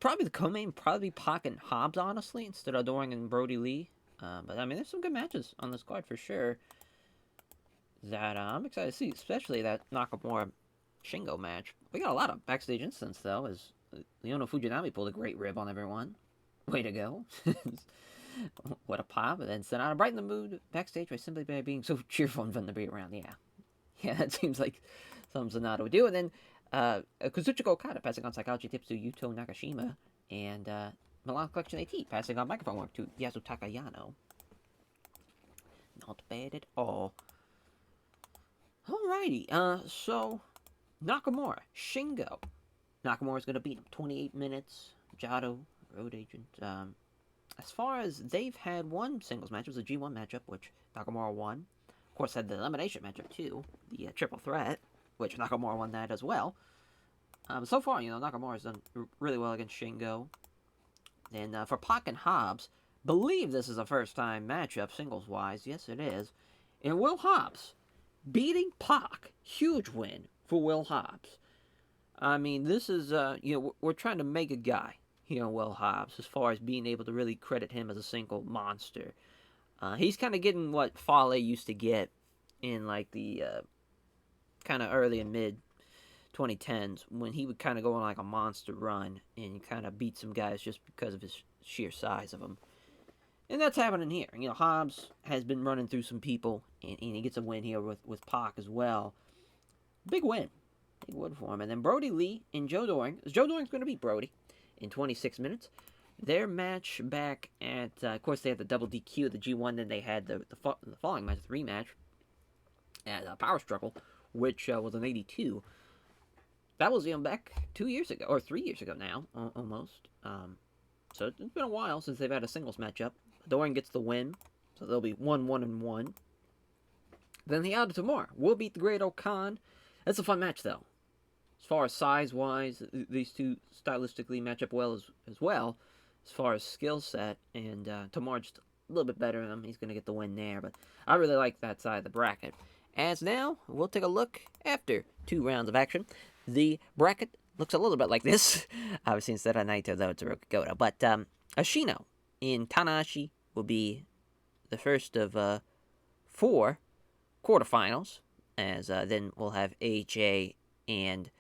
Probably the co-main, probably Pac and Hobbs, honestly, instead of Doring and Brody Lee. But I mean, there's some good matches on this card for sure that I'm excited to see, especially that Nakamura Shingo match. We got a lot of backstage incidents, though, as Leono Fujinami pulled a great rib on everyone. Way to go. What a pop. And then Sonata brightened the mood backstage by being so cheerful and fun to be around. Yeah, that seems like something Sonata would do. And then Kazuchika Okada passing on psychology tips to Yuto Nakashima. And Milan Collection AT passing on microphone work to Yasu Takayano. Not bad at all. Alrighty, so Nakamura, Shingo. Nakamura's going to beat him 28 minutes. Jado, Road Agent. As far as they've had one singles match, it was a G1 matchup, which Nakamura won. Of course, had the elimination matchup too, the triple threat, which Nakamura won that as well. So far, Nakamura's done really well against Shingo. And for Pac and Hobbs, believe this is a first-time matchup, singles-wise. Yes, it is. And Will Hobbs beating Pac, huge win for Will Hobbs. I mean, this is, we're trying to make a guy. Will Hobbs, as far as being able to really credit him as a single monster. He's kind of getting what Fale used to get in, like, the kind of early and mid 2010s, when he would kind of go on, like, a monster run and kind of beat some guys just because of his sheer size of them. And that's happening here. Hobbs has been running through some people, and he gets a win here with Pac as well. Big win. Big win for him. And then Brody Lee and Joe Doring. Joe Doring's going to beat Brody in 26 minutes. Their match back at, of course, they had the double DQ, the G1, then they had the following match, the rematch, at Power Struggle, which was an 82. That was back 2 years ago, or 3 years ago now, almost. So it's been a while since they've had a singles matchup. Doring gets the win, so they'll be 1-1-1. Then the Hiato Tomoe will beat the Great Okan. That's a fun match, though. As far as size-wise, these two stylistically match up well as well, as far as skill set, and Tomoe just a little bit better than him. He's going to get the win there, but I really like that side of the bracket. As now, we'll take a look after 2 rounds of action. The bracket looks a little bit like this. Obviously, instead of Naito, though, it's a Goto. But Ashino in Tanahashi will be the first of 4 quarterfinals. As then we'll have AJ and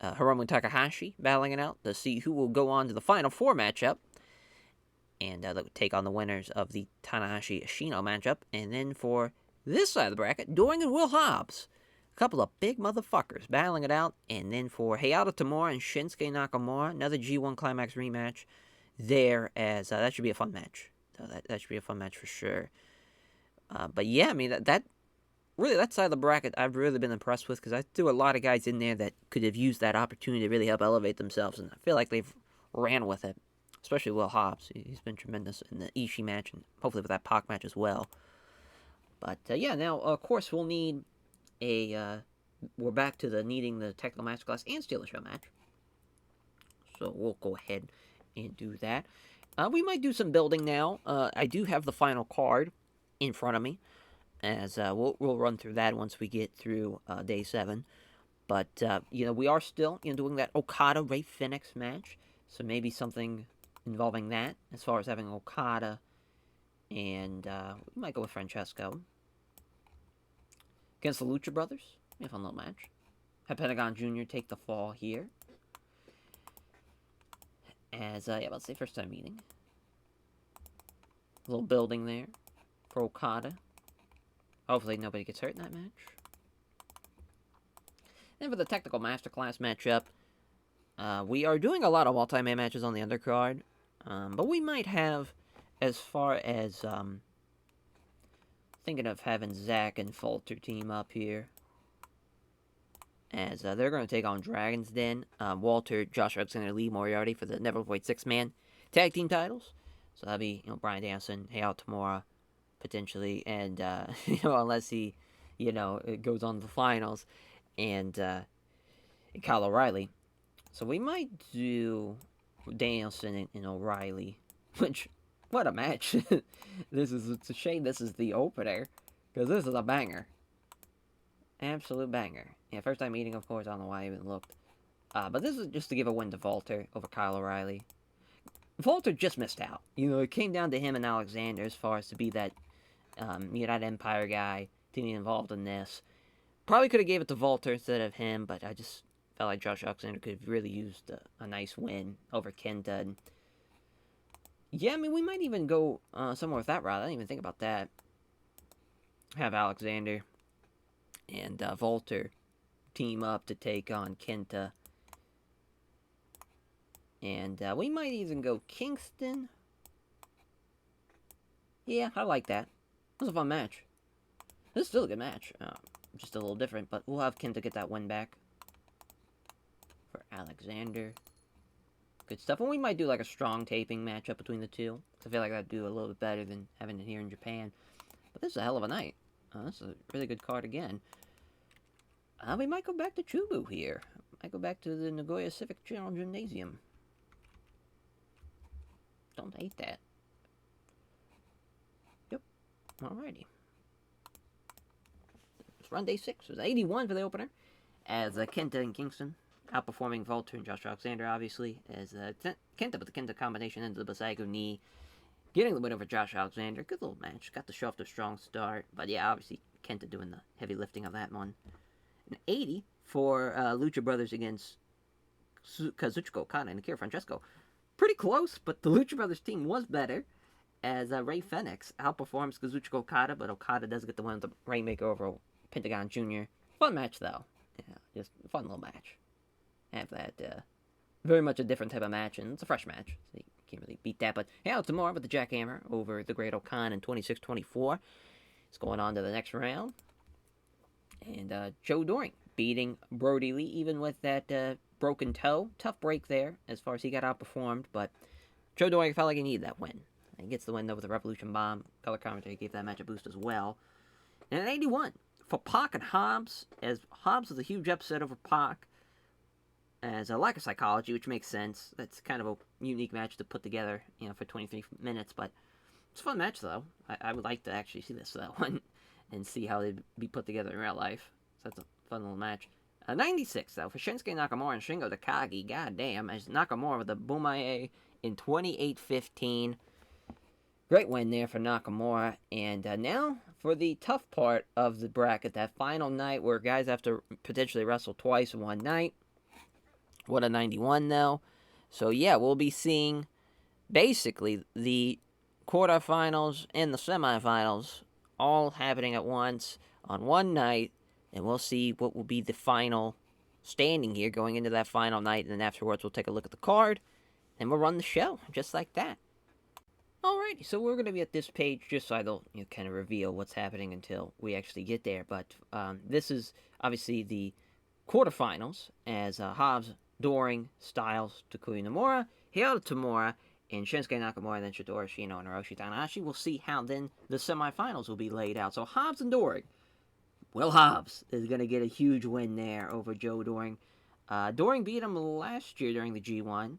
Hiromu Takahashi battling it out to see who will go on to the Final Four matchup. And that would take on the winners of the Tanahashi-Ishino matchup. And then for this side of the bracket, Doring and Will Hobbs. A couple of big motherfuckers battling it out. And then for Hayato Tamura and Shinsuke Nakamura, another G1 Climax rematch there, as that should be a fun match. So that should be a fun match for sure. But yeah, I mean, that side of the bracket I've really been impressed with, because I threw a lot of guys in there that could have used that opportunity to really help elevate themselves, and I feel like they've ran with it. Especially Will Hobbs. He's been tremendous in the Ishii match, and hopefully with that Pac match as well. But yeah, now of course we'll need a. We're back to needing the Technical Masterclass and Steal the Show match. So we'll go ahead and do that. We might do some building now. I do have the final card in front of me, as we'll run through that once we get through day 7. But we are still doing that Okada Ray Phoenix match, so maybe something involving that, as far as having Okada, and we might go with Francesco against the Lucha Brothers. Be a fun little match. Have Pentagon Jr. take the fall here, as let's say first time meeting. A little building there for Okada. Hopefully nobody gets hurt in that match. And for the Technical Masterclass matchup, we are doing a lot of multi-man matches on the undercard. But we might have, as far as thinking of having Zach and Falter team up here, as they're going to take on Dragon's Den, Walter, Josh Alexander, Lee Moriarty for the Never Avoid 6-man tag team titles. So that'll be Bryan Danielson, Hayato Tamura, potentially, and unless he it goes on to the finals, and Kyle O'Reilly. So we might do Danielson and O'Reilly, which, what a match. It's a shame this is the opener, because this is a banger. Absolute banger. Yeah, first time meeting, of course, I don't know why I even looked. But this is just to give a win to Walter over Kyle O'Reilly. Walter just missed out. It came down to him and Alexander as far as to be that United Empire guy, to be involved in this. Probably could have gave it to Walter instead of him, but I just felt like Josh Alexander could have really used a nice win over Kenta. And yeah, I mean, we might even go somewhere with that route. I didn't even think about that. Have Alexander and Walter team up to take on Kenta. And we might even go Kingston. Yeah, I like that. It was a fun match. This is still a good match. Just a little different, but we'll have Kenta get that win back for Alexander. Good stuff. And we might do like a strong taping matchup between the two. I feel like that'd do a little bit better than having it here in Japan. But this is a hell of a night. This is a really good card again. We might go back to Chubu here. Might go back to the Nagoya Civic General Gymnasium. Don't hate that. Yep. Alrighty. Let's run day 6. It was 81 for the opener, as Kenta and Kingston outperforming Walter and Josh Alexander, obviously, as Kenta with the Kenta combination into the Basago knee, getting the win over Josh Alexander. Good little match. Got the show off to a strong start, but yeah, obviously Kenta doing the heavy lifting of that one. And 80 for Lucha Brothers against Kazuchika Okada and Akira Francesco. Pretty close, but the Lucha Brothers team was better, as Ray Phoenix outperforms Kazuchika Okada, but Okada does get the win with the Rainmaker over Pentagon Jr. Fun match, though. Yeah, just a fun little match. Have that, very much a different type of match, and it's a fresh match, so you can't really beat that. But yeah, tomorrow with the Jackhammer over the Great Okan in 26-24. It's going on to the next round. And Joe Doring beating Brody Lee, even with that broken toe. Tough break there, as far as he got outperformed, but Joe Doring felt like he needed that win. He gets the win, though, with the Revolution Bomb. Color commentary gave that match a boost as well. And at 81, for Pac and Hobbs, as Hobbs was a huge upset over Pac, as a lack of psychology, which makes sense. That's kind of a unique match to put together, for 23 minutes, but it's a fun match, though. I would like to actually see this, though, and see how they'd be put together in real life. So that's a fun little match. 96, though, for Shinsuke Nakamura and Shingo Takagi. Goddamn, as Nakamura with a Bumaye in 28-15. Great win there for Nakamura. And now for the tough part of the bracket, that final night where guys have to potentially wrestle twice in one night. What a 91, though. So, yeah, we'll be seeing basically the quarterfinals and the semifinals all happening at once on one night, and we'll see what will be the final standing here going into that final night, and then afterwards we'll take a look at the card, and we'll run the show just like that. Alrighty, so we're going to be at this page just so I don't kind of reveal what's happening until we actually get there, but this is obviously the quarterfinals as Hobbs, Doring, Styles, Takuya Nomura, Hiroto Tamura, and Shinsuke Nakamura, and then Shidori Shino and Hiroshi Tanahashi. We'll see how then the semifinals will be laid out. So Hobbs and Doring. Will Hobbs is going to get a huge win there over Joe Doring. Doring beat him last year during the G1.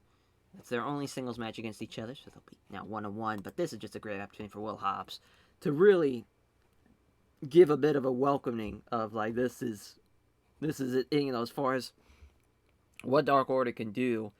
It's their only singles match against each other, so they'll be now 1-1. But this is just a great opportunity for Will Hobbs to really give a bit of a welcoming of like this is it, as far as what Dark Order can do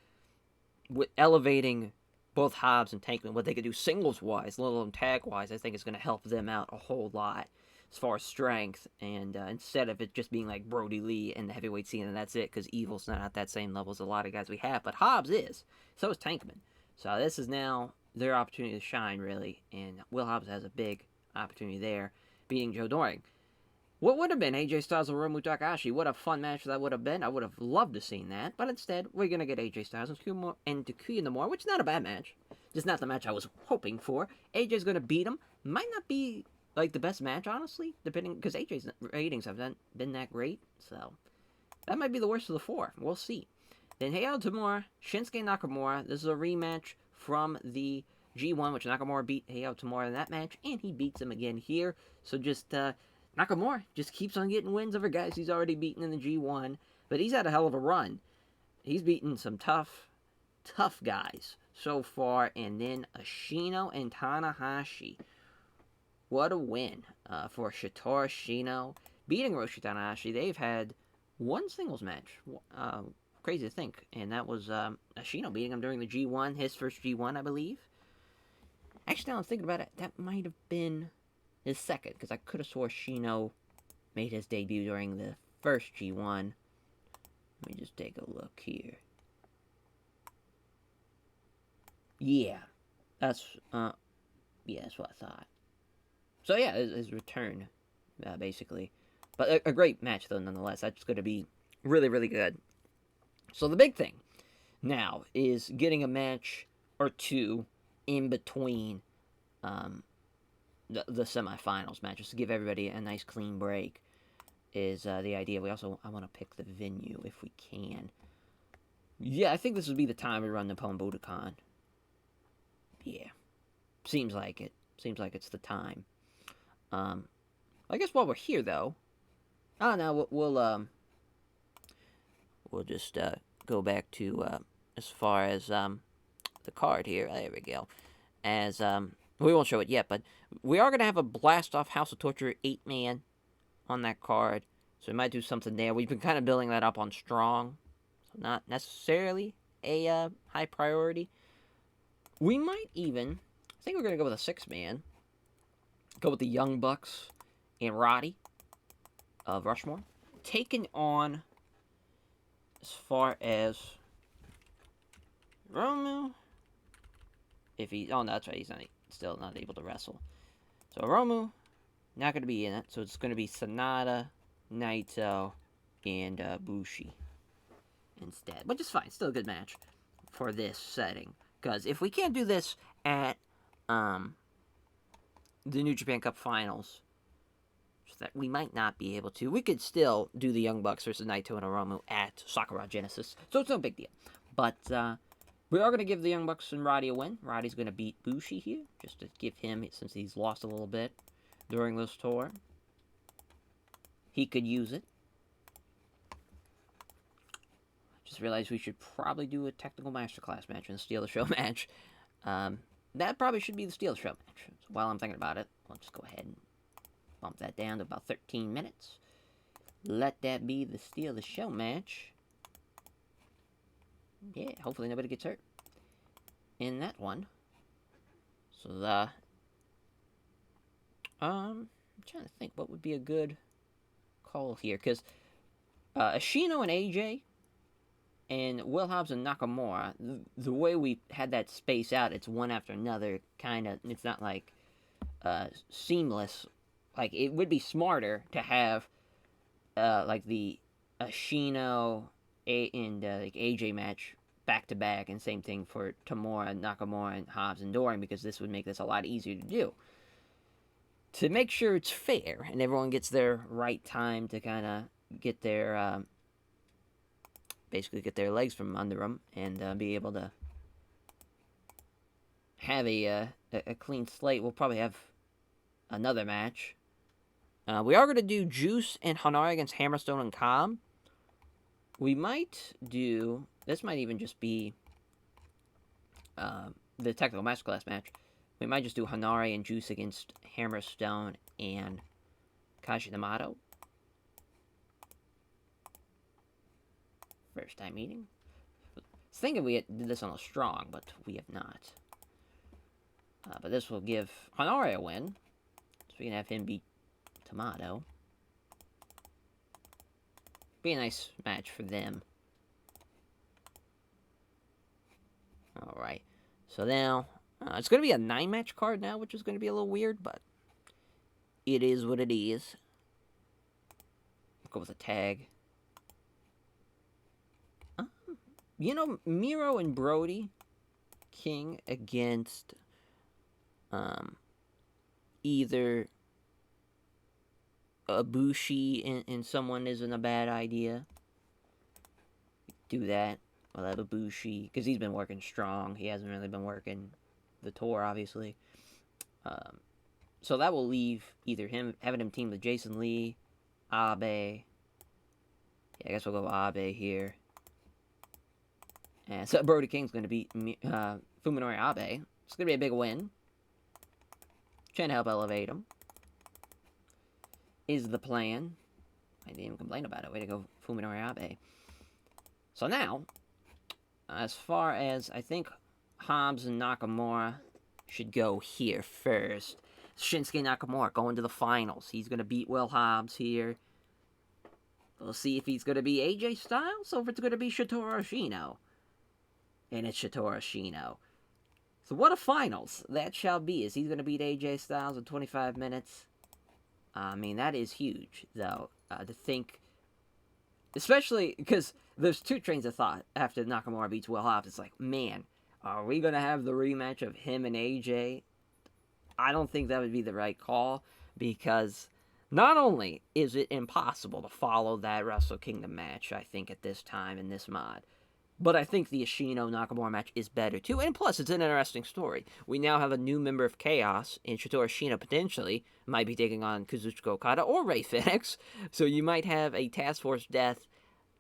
with elevating both Hobbs and Tankman, what they could do singles wise, let alone tag wise. I think is going to help them out a whole lot as far as strength, and instead of it just being like Brody Lee in the heavyweight scene and that's it, because Evil's not at that same level as a lot of guys we have, but Hobbs is, so is Tankman. So this is now their opportunity to shine, really, and Will Hobbs has a big opportunity there, beating Joe Doring. What would have been AJ Styles and Hiromu Takahashi? What a fun match that would have been. I would have loved to have seen that, but instead we're going to get AJ Styles and Takuya Nomura, which is not a bad match, just not the match I was hoping for. AJ's going to beat him. Might not be like the best match, honestly, depending, because AJ's ratings have not been that great, so that might be the worst of the four. We'll see. Then Hiroto Tamura, Shinsuke Nakamura. This is a rematch from the G1, which Nakamura beat Hiroto Tamura in that match, and he beats him again here. So just Nakamura just keeps on getting wins over guys he's already beaten in the G1, but he's had a hell of a run. He's beaten some tough guys so far, and then Ashino and Tanahashi. What a win for Shitara Shino, beating Hiroshi Tanahashi. They've had one singles match, crazy to think, and that was Ashino beating him during the G1, his first G1, I believe. Actually, now I'm thinking about it, that might have been his second, because I could have swore Shino made his debut during the first G1. Let me just take a look here. Yeah, that's what I thought. So yeah, his return, basically. But a great match, though, nonetheless. That's going to be really, really good. So the big thing now is getting a match or two in between the semifinals matches to give everybody a nice clean break is the idea. I want to pick the venue if we can. Yeah, I think this would be the time we run Nippon Budokan. Yeah, seems like it. Seems like it's the time. I guess while we're here, though, we'll just go back to as far as the card here. There we go. As we won't show it yet, but we are gonna have a Blast Off House of Torture 8-man on that card, so we might do something there. We've been kind of building that up on Strong, so not necessarily a high priority. We might even, I think we're gonna go with a 6-man. Go with the Young Bucks and Roddy of Rushmore. Taking on, as far as Romu, no, that's right, he's still not able to wrestle. So Romu, not going to be in it, so it's going to be Sanada, Naito, and Bushi instead. Which is fine, still a good match for this setting. Because if we can't do this at the New Japan Cup Finals, so that we might not be able to, we could still do the Young Bucks versus Naito and Hiromu at Sakura Genesis, so it's no big deal. But we are going to give the Young Bucks and Roddy a win. Roddy's going to beat Bushi here, just to give him, since he's lost a little bit during this tour, he could use it. Just realized we should probably do a technical masterclass match and a Steal the Show match. That probably should be the Steal the Show match. So while I'm thinking about it, I'll just go ahead and bump that down to about 13 minutes. Let that be the Steal the Show match. Yeah, hopefully nobody gets hurt in that one. So trying to think what would be a good call here, because Ashino and AJ and Will Hobbs and Nakamura, the way we had that space out, it's one after another, kind of, it's not like seamless. Like, it would be smarter to have like the Ashino and like AJ match back to back, and same thing for Tamura, Nakamura, and Hobbs and Doring, because this would make this a lot easier to do. To make sure it's fair and everyone gets their right time to kind of get their basically get their legs from under them and be able to have a clean slate. We'll probably have another match. We are going to do Juice and Hanare against Hammerstone and Cobb. We might do... This might even just be the technical masterclass match. We might just do Hanare and Juice against Hammerstone and Kashi Yamato. First time meeting. I was thinking we did this on a strong, but we have not. But this will give Hanare a win. So we can have him beat Tomato. Be a nice match for them. Alright. So now, it's going to be a 9-match card now, which is going to be a little weird, but it is what it is. We'll go with a tag. You know, Miro and Brody King against either Ibushi and someone isn't a bad idea. Do that. We'll have Ibushi, because he's been working strong. He hasn't really been working the tour, obviously. So that will leave either having him team with Jason Lee, Abe. Yeah, I guess we'll go Abe here. And so Brody King's going to beat Fuminori Abe. It's going to be a big win. Trying to help elevate him is the plan. I didn't even complain about it. Way to go, Fuminori Abe. So now, as far as I think Hobbs and Nakamura should go here first. Shinsuke Nakamura going to the finals. He's going to beat Will Hobbs here. We'll see if he's going to be AJ Styles or if it's going to be Shotaro Ashino. And it's Shotaro Ashino. So what a finals that shall be. Is he going to beat AJ Styles in 25 minutes? I mean, that is huge, though, to think. Especially because there's two trains of thought after Nakamura beats Will Hobbs. It's like, man, are we going to have the rematch of him and AJ? I don't think that would be the right call, because not only is it impossible to follow that Wrestle Kingdom match, I think, at this time in this mod, but I think the Ashino-Nakamura match is better, too. And plus, it's an interesting story. We now have a new member of Chaos, and Shotaro Ashino potentially might be taking on Kazuchika Okada or Rey Fenix. So you might have a Task Force Death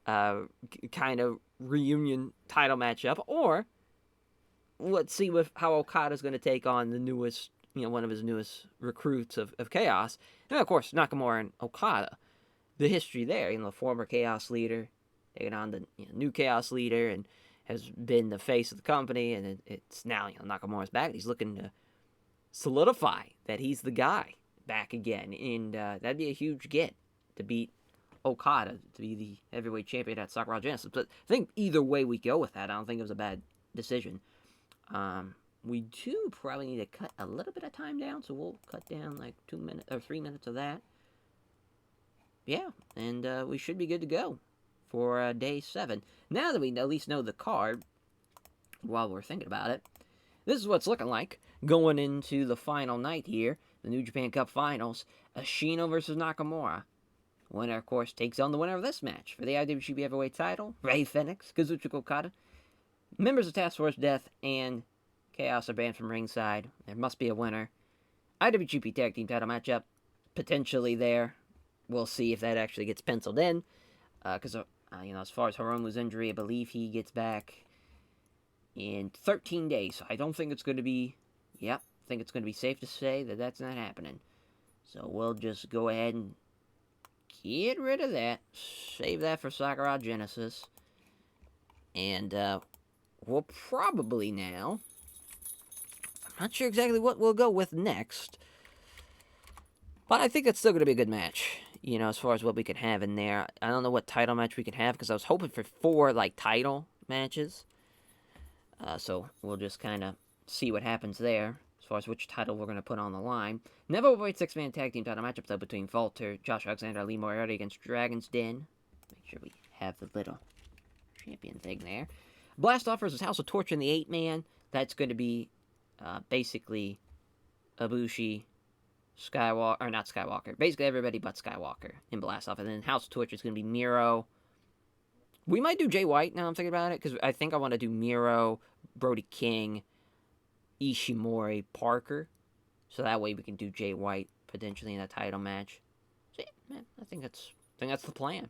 kind of reunion title matchup. Or let's see how Okada's going to take on the newest, one of his newest recruits of Chaos. And, of course, Nakamura and Okada. The history there, the former Chaos leader, taking on the new Chaos leader, and has been the face of the company, and it's now Nakamura's back. He's looking to solidify that he's the guy back again, and that'd be a huge get to beat Okada to be the heavyweight champion at Sakura Genesis. But I think either way we go with that, I don't think it was a bad decision. We do probably need to cut a little bit of time down, so we'll cut down like 2 minutes or 3 minutes of that. Yeah, and we should be good to go for day 7. Now that we at least know the card, while we're thinking about it, this is what it's looking like going into the final night here, the New Japan Cup Finals. Ashino versus Nakamura. Winner, of course, takes on the winner of this match for the IWGP Heavyweight title, Rey Fenix, Kazuchika Okada. Members of Task Force Death and Chaos are banned from ringside. There must be a winner. IWGP Tag Team title matchup, potentially there. We'll see if that actually gets penciled in. Because, as far as Hiromu's injury, I believe he gets back in 13 days. So I don't think it's going to be... Yep, I think it's going to be safe to say that that's not happening. So we'll just go ahead and get rid of that. Save that for Sakura Genesis. And we'll probably now... I'm not sure exactly what we'll go with next. But I think it's still going to be a good match, you know, as far as what we can have in there. I don't know what title match we can have because I was hoping for 4, like, title matches. So we'll just kind of see what happens there as far as which title we're going to put on the line. Never avoid 6-man tag team title matchup, though, between Falter, Josh Alexander, Lee Moriarty against Dragon's Den. Make sure we have the little champion thing there. Blast Off versus House of Torture in the 8-man. That's going to be basically Ibushi, Skywalker, or not Skywalker, basically everybody but Skywalker in Blast Off. And then House of Torture is going to be Miro. We might do Jay White now I'm thinking about it, because I think I want to do Miro, Brody King, Ishimori, Parker. So that way we can do Jay White potentially in a title match. So yeah, man, I think that's the plan.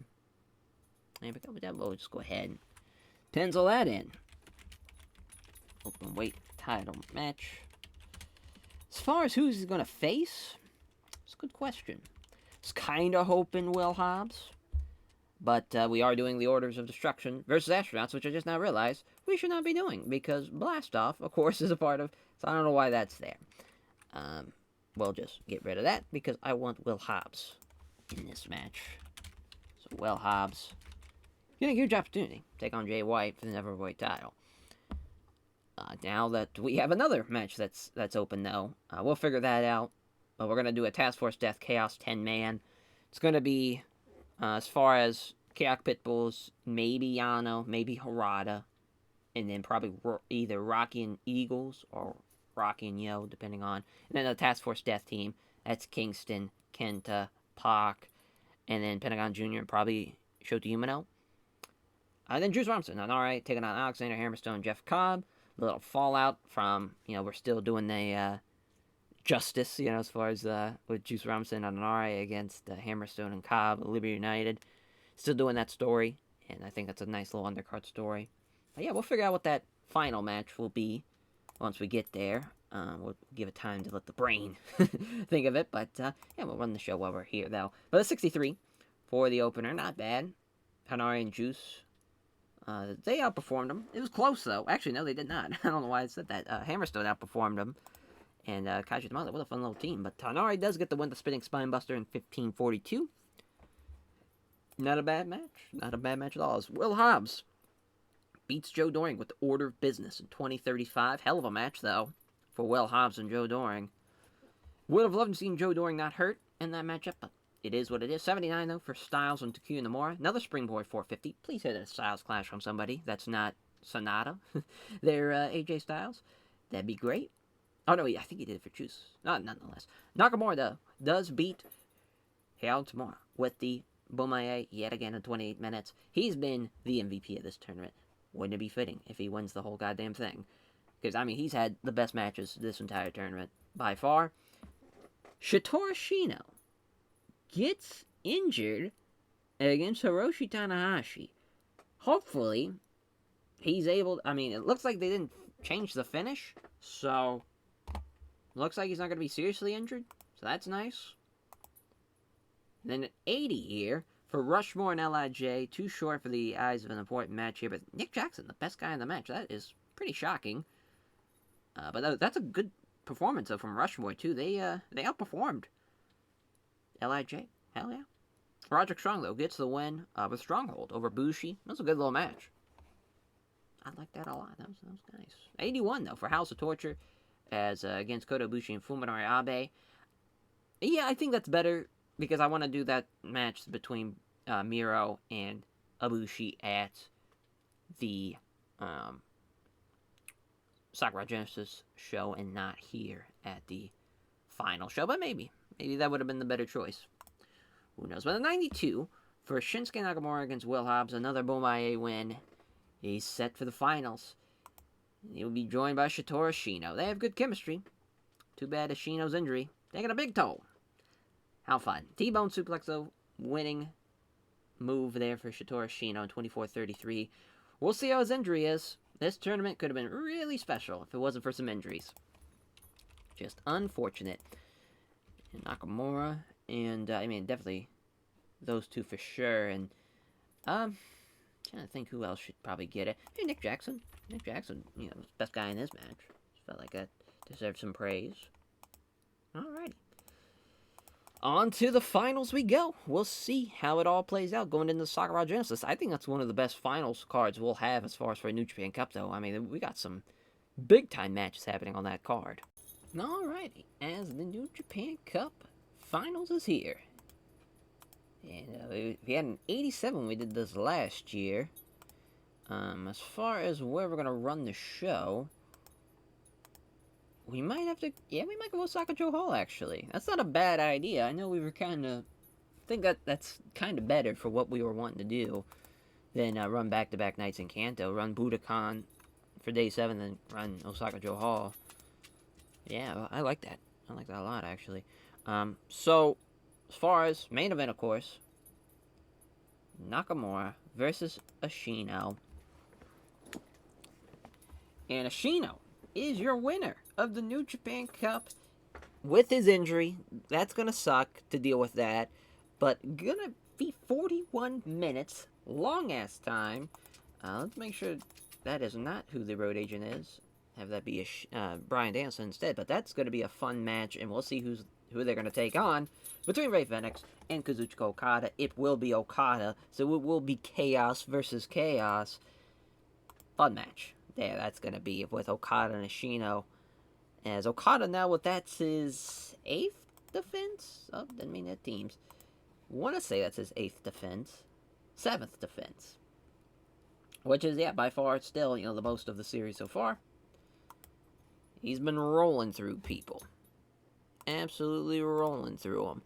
And with that, we'll just go ahead and pencil that in. Open weight title match. As far as who's going to face, it's a good question. I was kind of hoping Will Hobbs. But we are doing the Orders of Destruction versus Astronauts, which I just now realized we should not be doing, because Blast Off, of course, is a part of, so I don't know why that's there. We'll just get rid of that, because I want Will Hobbs in this match. So Will Hobbs, getting a huge opportunity to take on Jay White for the Neverweight title. Now that we have another match that's open, though, we'll figure that out. But we're going to do a Task Force Death Chaos 10-man. It's going to be... as far as Chaos Pitbulls, maybe Yano, maybe Harada, and then probably either Rocky and Eagles or Rocky and Yo, depending on. And then the Task Force Death Team, that's Kingston, Kenta, Pac, and then Pentagon Jr. and probably Shota Umino. Then Juice Robinson, alright, taking on Alexander Hammerstone, Jeff Cobb. A little fallout from, we're still doing the justice, as far as with Juice Robinson on an RA against Hammerstone and Cobb, Liberty United. Still doing that story, and I think that's a nice little undercard story. But yeah, we'll figure out what that final match will be once we get there. We'll give it time to let the brain think of it, but yeah, we'll run the show while we're here, though. But a 63 for the opener, not bad. Hanari and Juice, they outperformed them. It was close, though. Actually, no, they did not. I don't know why I said that. Hammerstone outperformed them. And Kaiju Tamada, what a fun little team. But Tanari does get the win, the Spinning Spinebuster in 15:42. Not a bad match. Not a bad match at all. As Will Hobbs beats Joe Doring with the Order of Business in 20:35. Hell of a match, though, for Will Hobbs and Joe Doring. Would have loved to see Joe Doring not hurt in that matchup, but it is what it is. 79, though, for Styles and Takuya Nomura. Another Springboard 450. Please hit a Styles Clash from somebody that's not Sonata. They're AJ Styles. That'd be great. Oh, no, I think he did it for Juice. Nonetheless. Nakamura, though, does beat Heiao Tamura with the Bomaye yet again in 28 minutes. He's been the MVP of this tournament. Wouldn't it be fitting if he wins the whole goddamn thing? Because, he's had the best matches this entire tournament by far. Shitoro Shino gets injured against Hiroshi Tanahashi. Hopefully, he's able... it looks like they didn't change the finish, so... Looks like he's not going to be seriously injured, so that's nice. And then at 80 here for Rushmore and LIJ. Too short for the eyes of an important match here, but Nick Jackson, the best guy in the match. That is pretty shocking. But that's a good performance, though, from Rushmore, too. They outperformed LIJ. Hell yeah. Roderick Strong, though, gets the win with Stronghold over Bushi. That was a good little match. I like that a lot. That was nice. 81, though, for House of Torture. As against Kota Ibushi and Fuminori Abe. Yeah, I think that's better because I want to do that match between Miro and Ibushi at the Sakura Genesis show and not here at the final show. But maybe that would have been the better choice. Who knows? But the 92 for Shinsuke Nakamura against Will Hobbs. Another Bomaye win. He's set for the finals. He'll be joined by Shitoro Shino. They have good chemistry. Too bad Shino's injury taking a big toll. How fun. T-Bone Suplex, though, winning move there for Shitoro Shino in 24:33. We'll see how his injury is. This tournament could have been really special if it wasn't for some injuries. Just unfortunate. And Nakamura, and, definitely those two for sure. And, trying to think who else should probably get it. Hey, Nick Jackson. Nick Jackson, best guy in this match. Felt like that deserved some praise. Alrighty. On to the finals we go. We'll see how it all plays out going into the Sakura Genesis. I think that's one of the best finals cards we'll have as far as for a New Japan Cup, though. I mean, we got some big time matches happening on that card. Alrighty, as the New Japan Cup finals is here. And we had an 87 when we did this last year. As far as where we're going to run the show, we might have to... Yeah, we might go Osaka Joe Hall, actually. That's not a bad idea. I know we were kind of... I think that's kind of better for what we were wanting to do than run back-to-back nights in Kanto. Run Budokan for day 7, then run Osaka Joe Hall. Yeah, I like that. I like that a lot, actually. So, as far as main event, of course, Nakamura versus Ashino. And Ashino is your winner of the New Japan Cup with his injury. That's going to suck to deal with that. But going to be 41 minutes. Long-ass time. Let's make sure that is not who the road agent is. Have that be Bryan Danielson instead. But that's going to be a fun match. And we'll see who they're going to take on. Between Rey Fenix and Kazuchika Okada. It will be Okada. So it will be Chaos versus Chaos. Fun match. Yeah, that's going to be with Okada and Ashino. As Okada now, that's his 8th defense? Oh, didn't mean that teams. Want to say that's his 8th defense. 7th defense. Which is, yeah, by far still, the most of the series so far. He's been rolling through people. Absolutely rolling through them.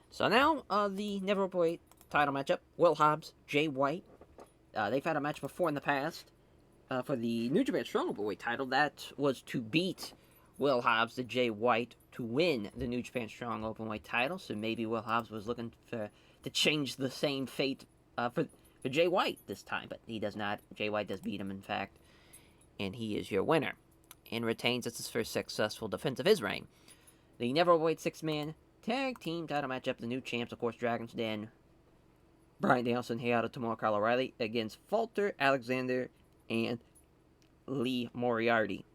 So now, the Never Openweight title matchup. Will Hobbs, Jay White. They've had a match before in the past. For the New Japan Strong Openweight title, that was to beat Will Hobbs to Jay White to win the New Japan Strong Openweight title. So maybe Will Hobbs was looking to change the same fate for Jay White this time, but he does not. Jay White does beat him, in fact, and he is your winner and retains as his first successful defense of his reign. The Never Openweight 6-man tag team title matchup. The new champs, of course, Dragon's Den, Bryan Danielson, Hayato Tamura, Kyle O'Reilly against Falter, Alexander, and Lee Moriarty.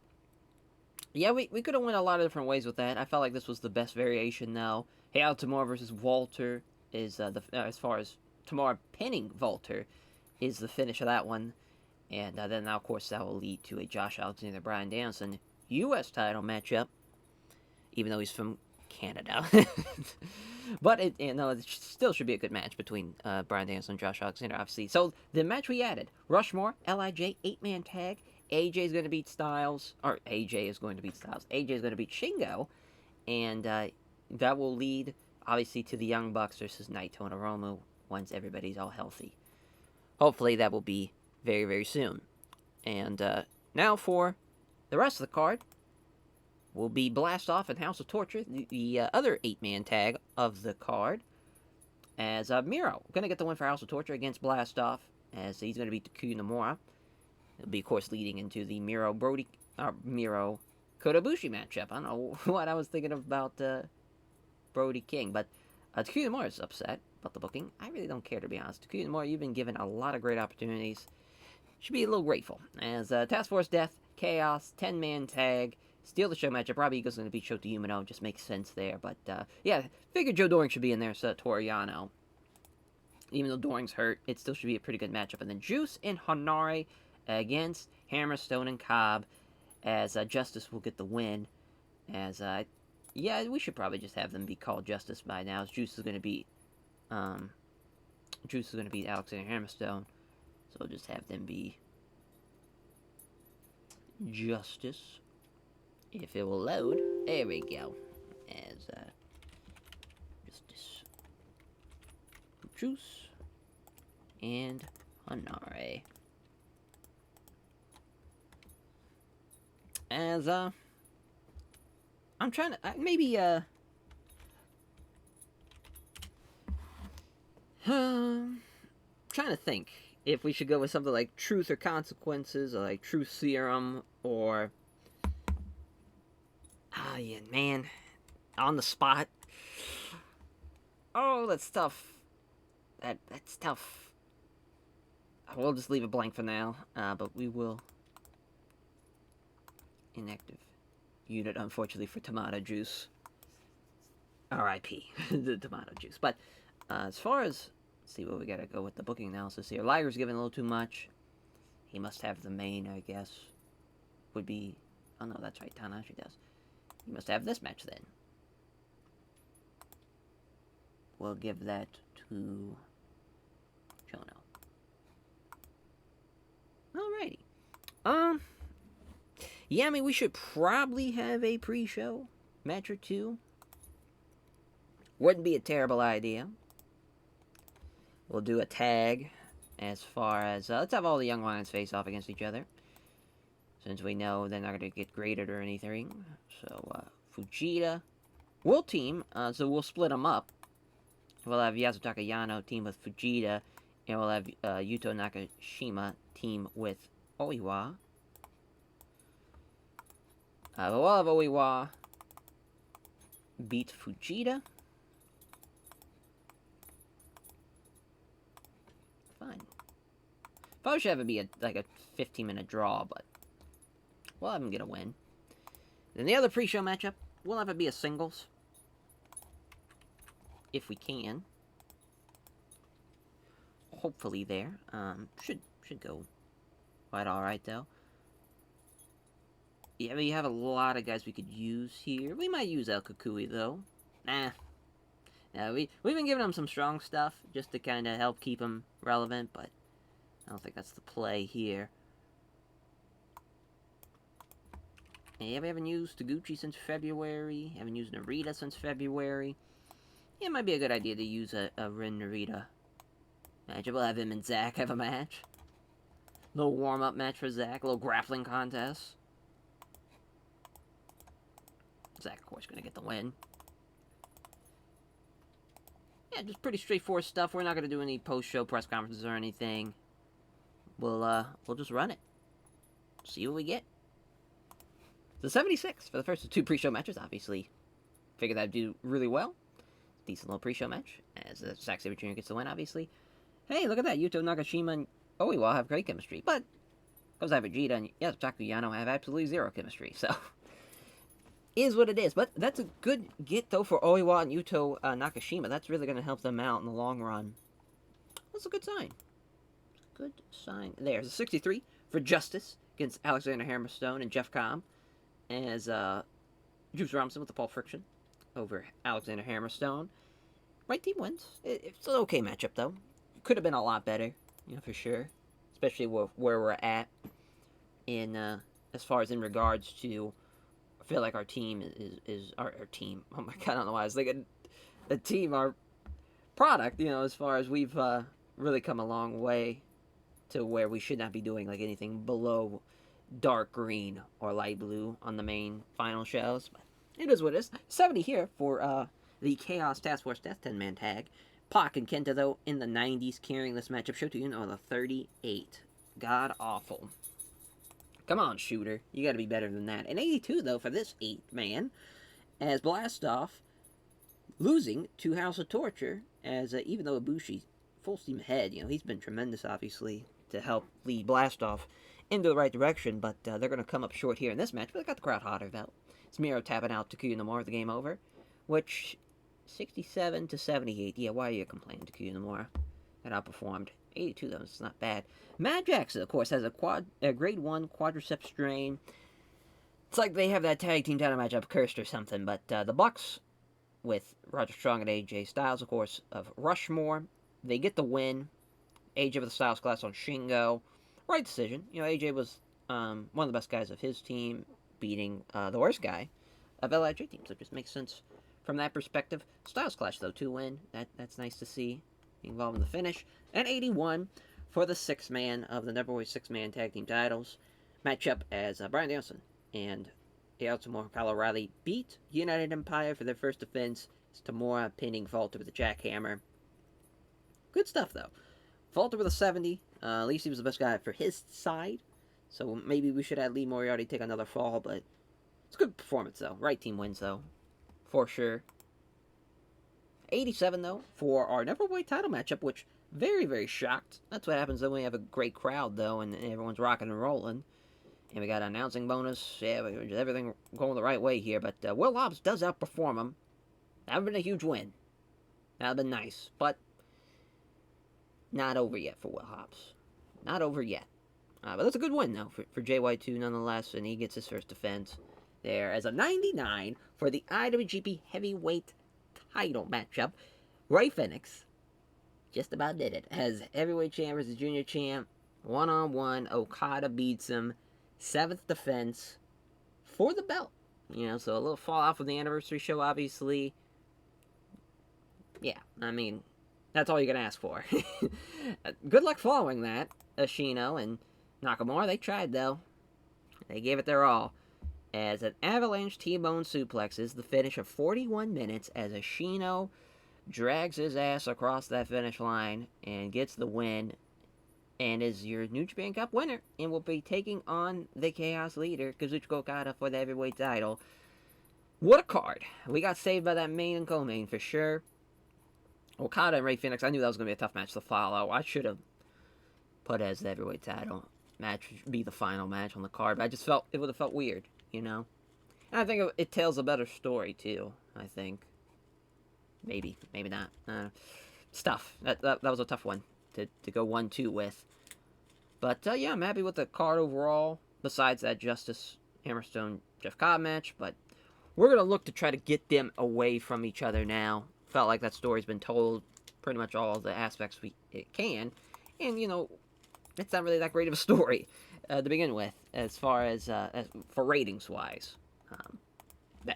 Yeah, we could have went a lot of different ways with that. I felt like this was the best variation now. Hayato Tamura versus Walter is, as far as Tamura pinning Walter, is the finish of that one. And then, now, of course, that will lead to a Josh Alexander, Bryan Danielson U.S. title matchup, even though he's from Canada. But it still should be a good match between Bryan Danielson and Josh Alexander, obviously. So the match we added: Rushmore, LIJ, 8-man tag. AJ is going to beat Styles, or AJ is going to beat Styles. AJ is going to beat Shingo, and that will lead obviously to the Young Bucks versus Naito and Hiromu once everybody's all healthy. Hopefully that will be very, very soon. And now for the rest of the card. Will be Blast Off and House of Torture, the other 8-man tag of the card. As Miro, going to get the win for House of Torture against Blast Off, as he's going to beat Takuya Nomura. It'll be, of course, leading into the Miro Kotobushi matchup. I don't know what I was thinking about Brody King, but Takuya Nomura is upset about the booking. I really don't care, to be honest. Takuya Nomura, you've been given a lot of great opportunities. Should be a little grateful. As Task Force Death, Chaos, 10-man tag. Steal the show matchup. Robbie Eagle's going to beat Shota Umino. Just makes sense there. But, yeah, figured Joe Doring should be in there, so Toriano. Even though Doring's hurt, it still should be a pretty good matchup. And then Juice and Hanare against Hammerstone and Cobb, as Justice will get the win. As, yeah, we should probably just have them be called Justice by now, as Juice is going to beat Alexander Hammerstone. So we'll just have them be Justice. If it will load. There we go. As, Justice, Juice, and Hanare. As, I'm trying to, maybe, trying to think if we should go with something like Truth or Consequences, or like Truth Serum, or... Oh, yeah, man. On the spot. Oh, that's tough. That's tough. We'll just leave it blank for now, but we will... Inactive unit, unfortunately, for Tomato Juice. R.I.P. the tomato juice. But as far as, let's see what we gotta go with the booking analysis here. Liger's giving a little too much. He must have the main, I guess. Would be, oh no, that's right, Tanahashi does. He must have this match then. We'll give that to Chono. Alrighty. Yeah, I mean, we should probably have a pre-show match or two. Wouldn't be a terrible idea. We'll do a tag as far as, let's have all the Young Lions face off against each other. Since we know they're not going to get graded or anything. So, Fujita will team, so we'll split them up. We'll have Yasutaka Yano team with Fujita, and we'll have Yuto Nakashima team with Oiwa. We'll have Oiwa beat Fujita. Fine. Probably should have it be like a 15-minute draw, but we'll have him get a win. Then the other pre-show matchup, we'll have it be a singles. If we can. Hopefully there. Should go quite alright, though. Yeah, we have a lot of guys we could use here. We might use El Kukui, though. Nah. We've been giving him some strong stuff, just to kind of help keep him relevant, but I don't think that's the play here. Yeah, we haven't used Taguchi since February. Haven't used Narita since February. Yeah, it might be a good idea to use a Rin Narita match. We'll have him and Zack have a match. Little warm-up match for Zack. A little grappling contest. Zack, of course, going to get the win. Yeah, just pretty straightforward stuff. We're not going to do any post-show press conferences or anything. We'll just run it. See what we get. So 76 for the first two pre-show matches, obviously. Figured that'd do really well. Decent little pre-show match, as Zack Sabre Jr. gets the win, obviously. Hey, look at that. Yuto Nakashima and Oiwa have great chemistry. But, Kozai Vegeta and Yasutaka Yano have absolutely zero chemistry, so is what it is. But that's a good get, though, for Oiwa and Yuto Nakashima. That's really going to help them out in the long run. That's a good sign. Good sign. There's a 63 for Justice against Alexander Hammerstone and Jeff Cobb, as Juice Robinson with the Paul Friction over Alexander Hammerstone. Right team wins. It's an okay matchup, though. Could have been a lot better, for sure. Especially where we're at in, as far as in regards to, I feel like our team is our team. Oh my god, I don't know why I was thinking the team, our product, as far as we've really come a long way to where we should not be doing like anything below dark green or light blue on the main final shows. But it is what it is. 70 here for the Chaos Task Force Death 10-man tag. Pac and Kenta, though, in the 90s, carrying this matchup. Shota Uno, the 38. God awful. Come on, Shooter. You gotta be better than that. And 82, though, for this 8-man, as Blastoff losing to House of Torture, as even though Ibushi full steam ahead, he's been tremendous, obviously, to help lead Blastoff into the right direction, but they're going to come up short here in this match, but they got the crowd hotter, though. It's Miro tapping out Takuya Nomura, the game over, which 67 to 78. Yeah, why are you complaining, Takuya Nomura? That outperformed. 82, though, it's not bad. Mad Jackson, of course, has a grade 1 quadriceps strain. It's like they have that tag team title matchup cursed or something, but the Bucks, with Roger Strong and AJ Styles, of course, of Rushmore, they get the win. AJ with the Styles Class on Shingo. Right decision. AJ was one of the best guys of his team, beating the worst guy of LIJ team, so it just makes sense from that perspective. Styles Clash, though, 2-win. That's nice to see. Involved in the finish. And 81 for the 6-man of the Never Always 6-man tag team titles. Matchup as Bryan Danielson and Tamura Kyle O'Reilly beat United Empire for their first defense. It's Tamura pinning Falter with a jackhammer. Good stuff, though. Falter with a 70. At least he was the best guy for his side. So maybe we should have Lee Moriarty take another fall, but it's a good performance, though. Right team wins, though. For sure. 87, though, for our Neverweight title matchup, which very, very shocked. That's what happens when we have a great crowd, though, and everyone's rocking and rolling. And we got an announcing bonus. Yeah, everything going the right way here. But Will Hobbs does outperform him. That would have been a huge win. That would have been nice. But not over yet for Will Hobbs. Not over yet. But that's a good win, though, for JY2 nonetheless. And he gets his first defense there as a 99 for the IWGP Heavyweight title matchup. Ray Phoenix just about did it. As heavyweight champ versus junior champ. 1-on-1. Okada beats him. 7th defense for the belt. You know, so a little fall off of the anniversary show, obviously. Yeah, I mean, that's all you can ask for. Good luck following that. Ashino and Nakamura, they tried, though. They gave it their all. As an avalanche T-bone suplexes the finish of 41 minutes as Ashino drags his ass across that finish line and gets the win and is your New Japan Cup winner and will be taking on the Chaos leader, Kazuchika Okada, for the heavyweight title. What a card. We got saved by that main and co-main for sure. Okada and Ray Phoenix, I knew that was going to be a tough match to follow. I should have put as the heavyweight title match be the final match on the card, but I just felt it would have felt weird, you know? And I think it tells a better story, too, I think. Maybe not. Stuff. That was a tough one to go 1-2 with. But, yeah, I'm happy with the card overall, besides that Justice Hammerstone Jeff Cobb match, but we're going to look to try to get them away from each other now. Felt like that story's been told pretty much all the aspects it can, and, you know, it's not really that great of a story to begin with, as far as for ratings-wise.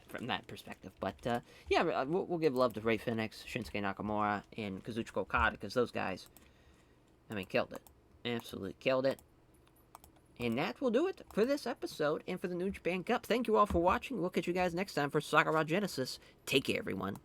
From that perspective. But, yeah, we'll give love to Ray Phoenix, Shinsuke Nakamura, and Kazuchika Okada, because those guys, I mean, killed it. Absolutely killed it. And that will do it for this episode and for the New Japan Cup. Thank you all for watching. We'll catch you guys next time for Sakura Genesis. Take care, everyone.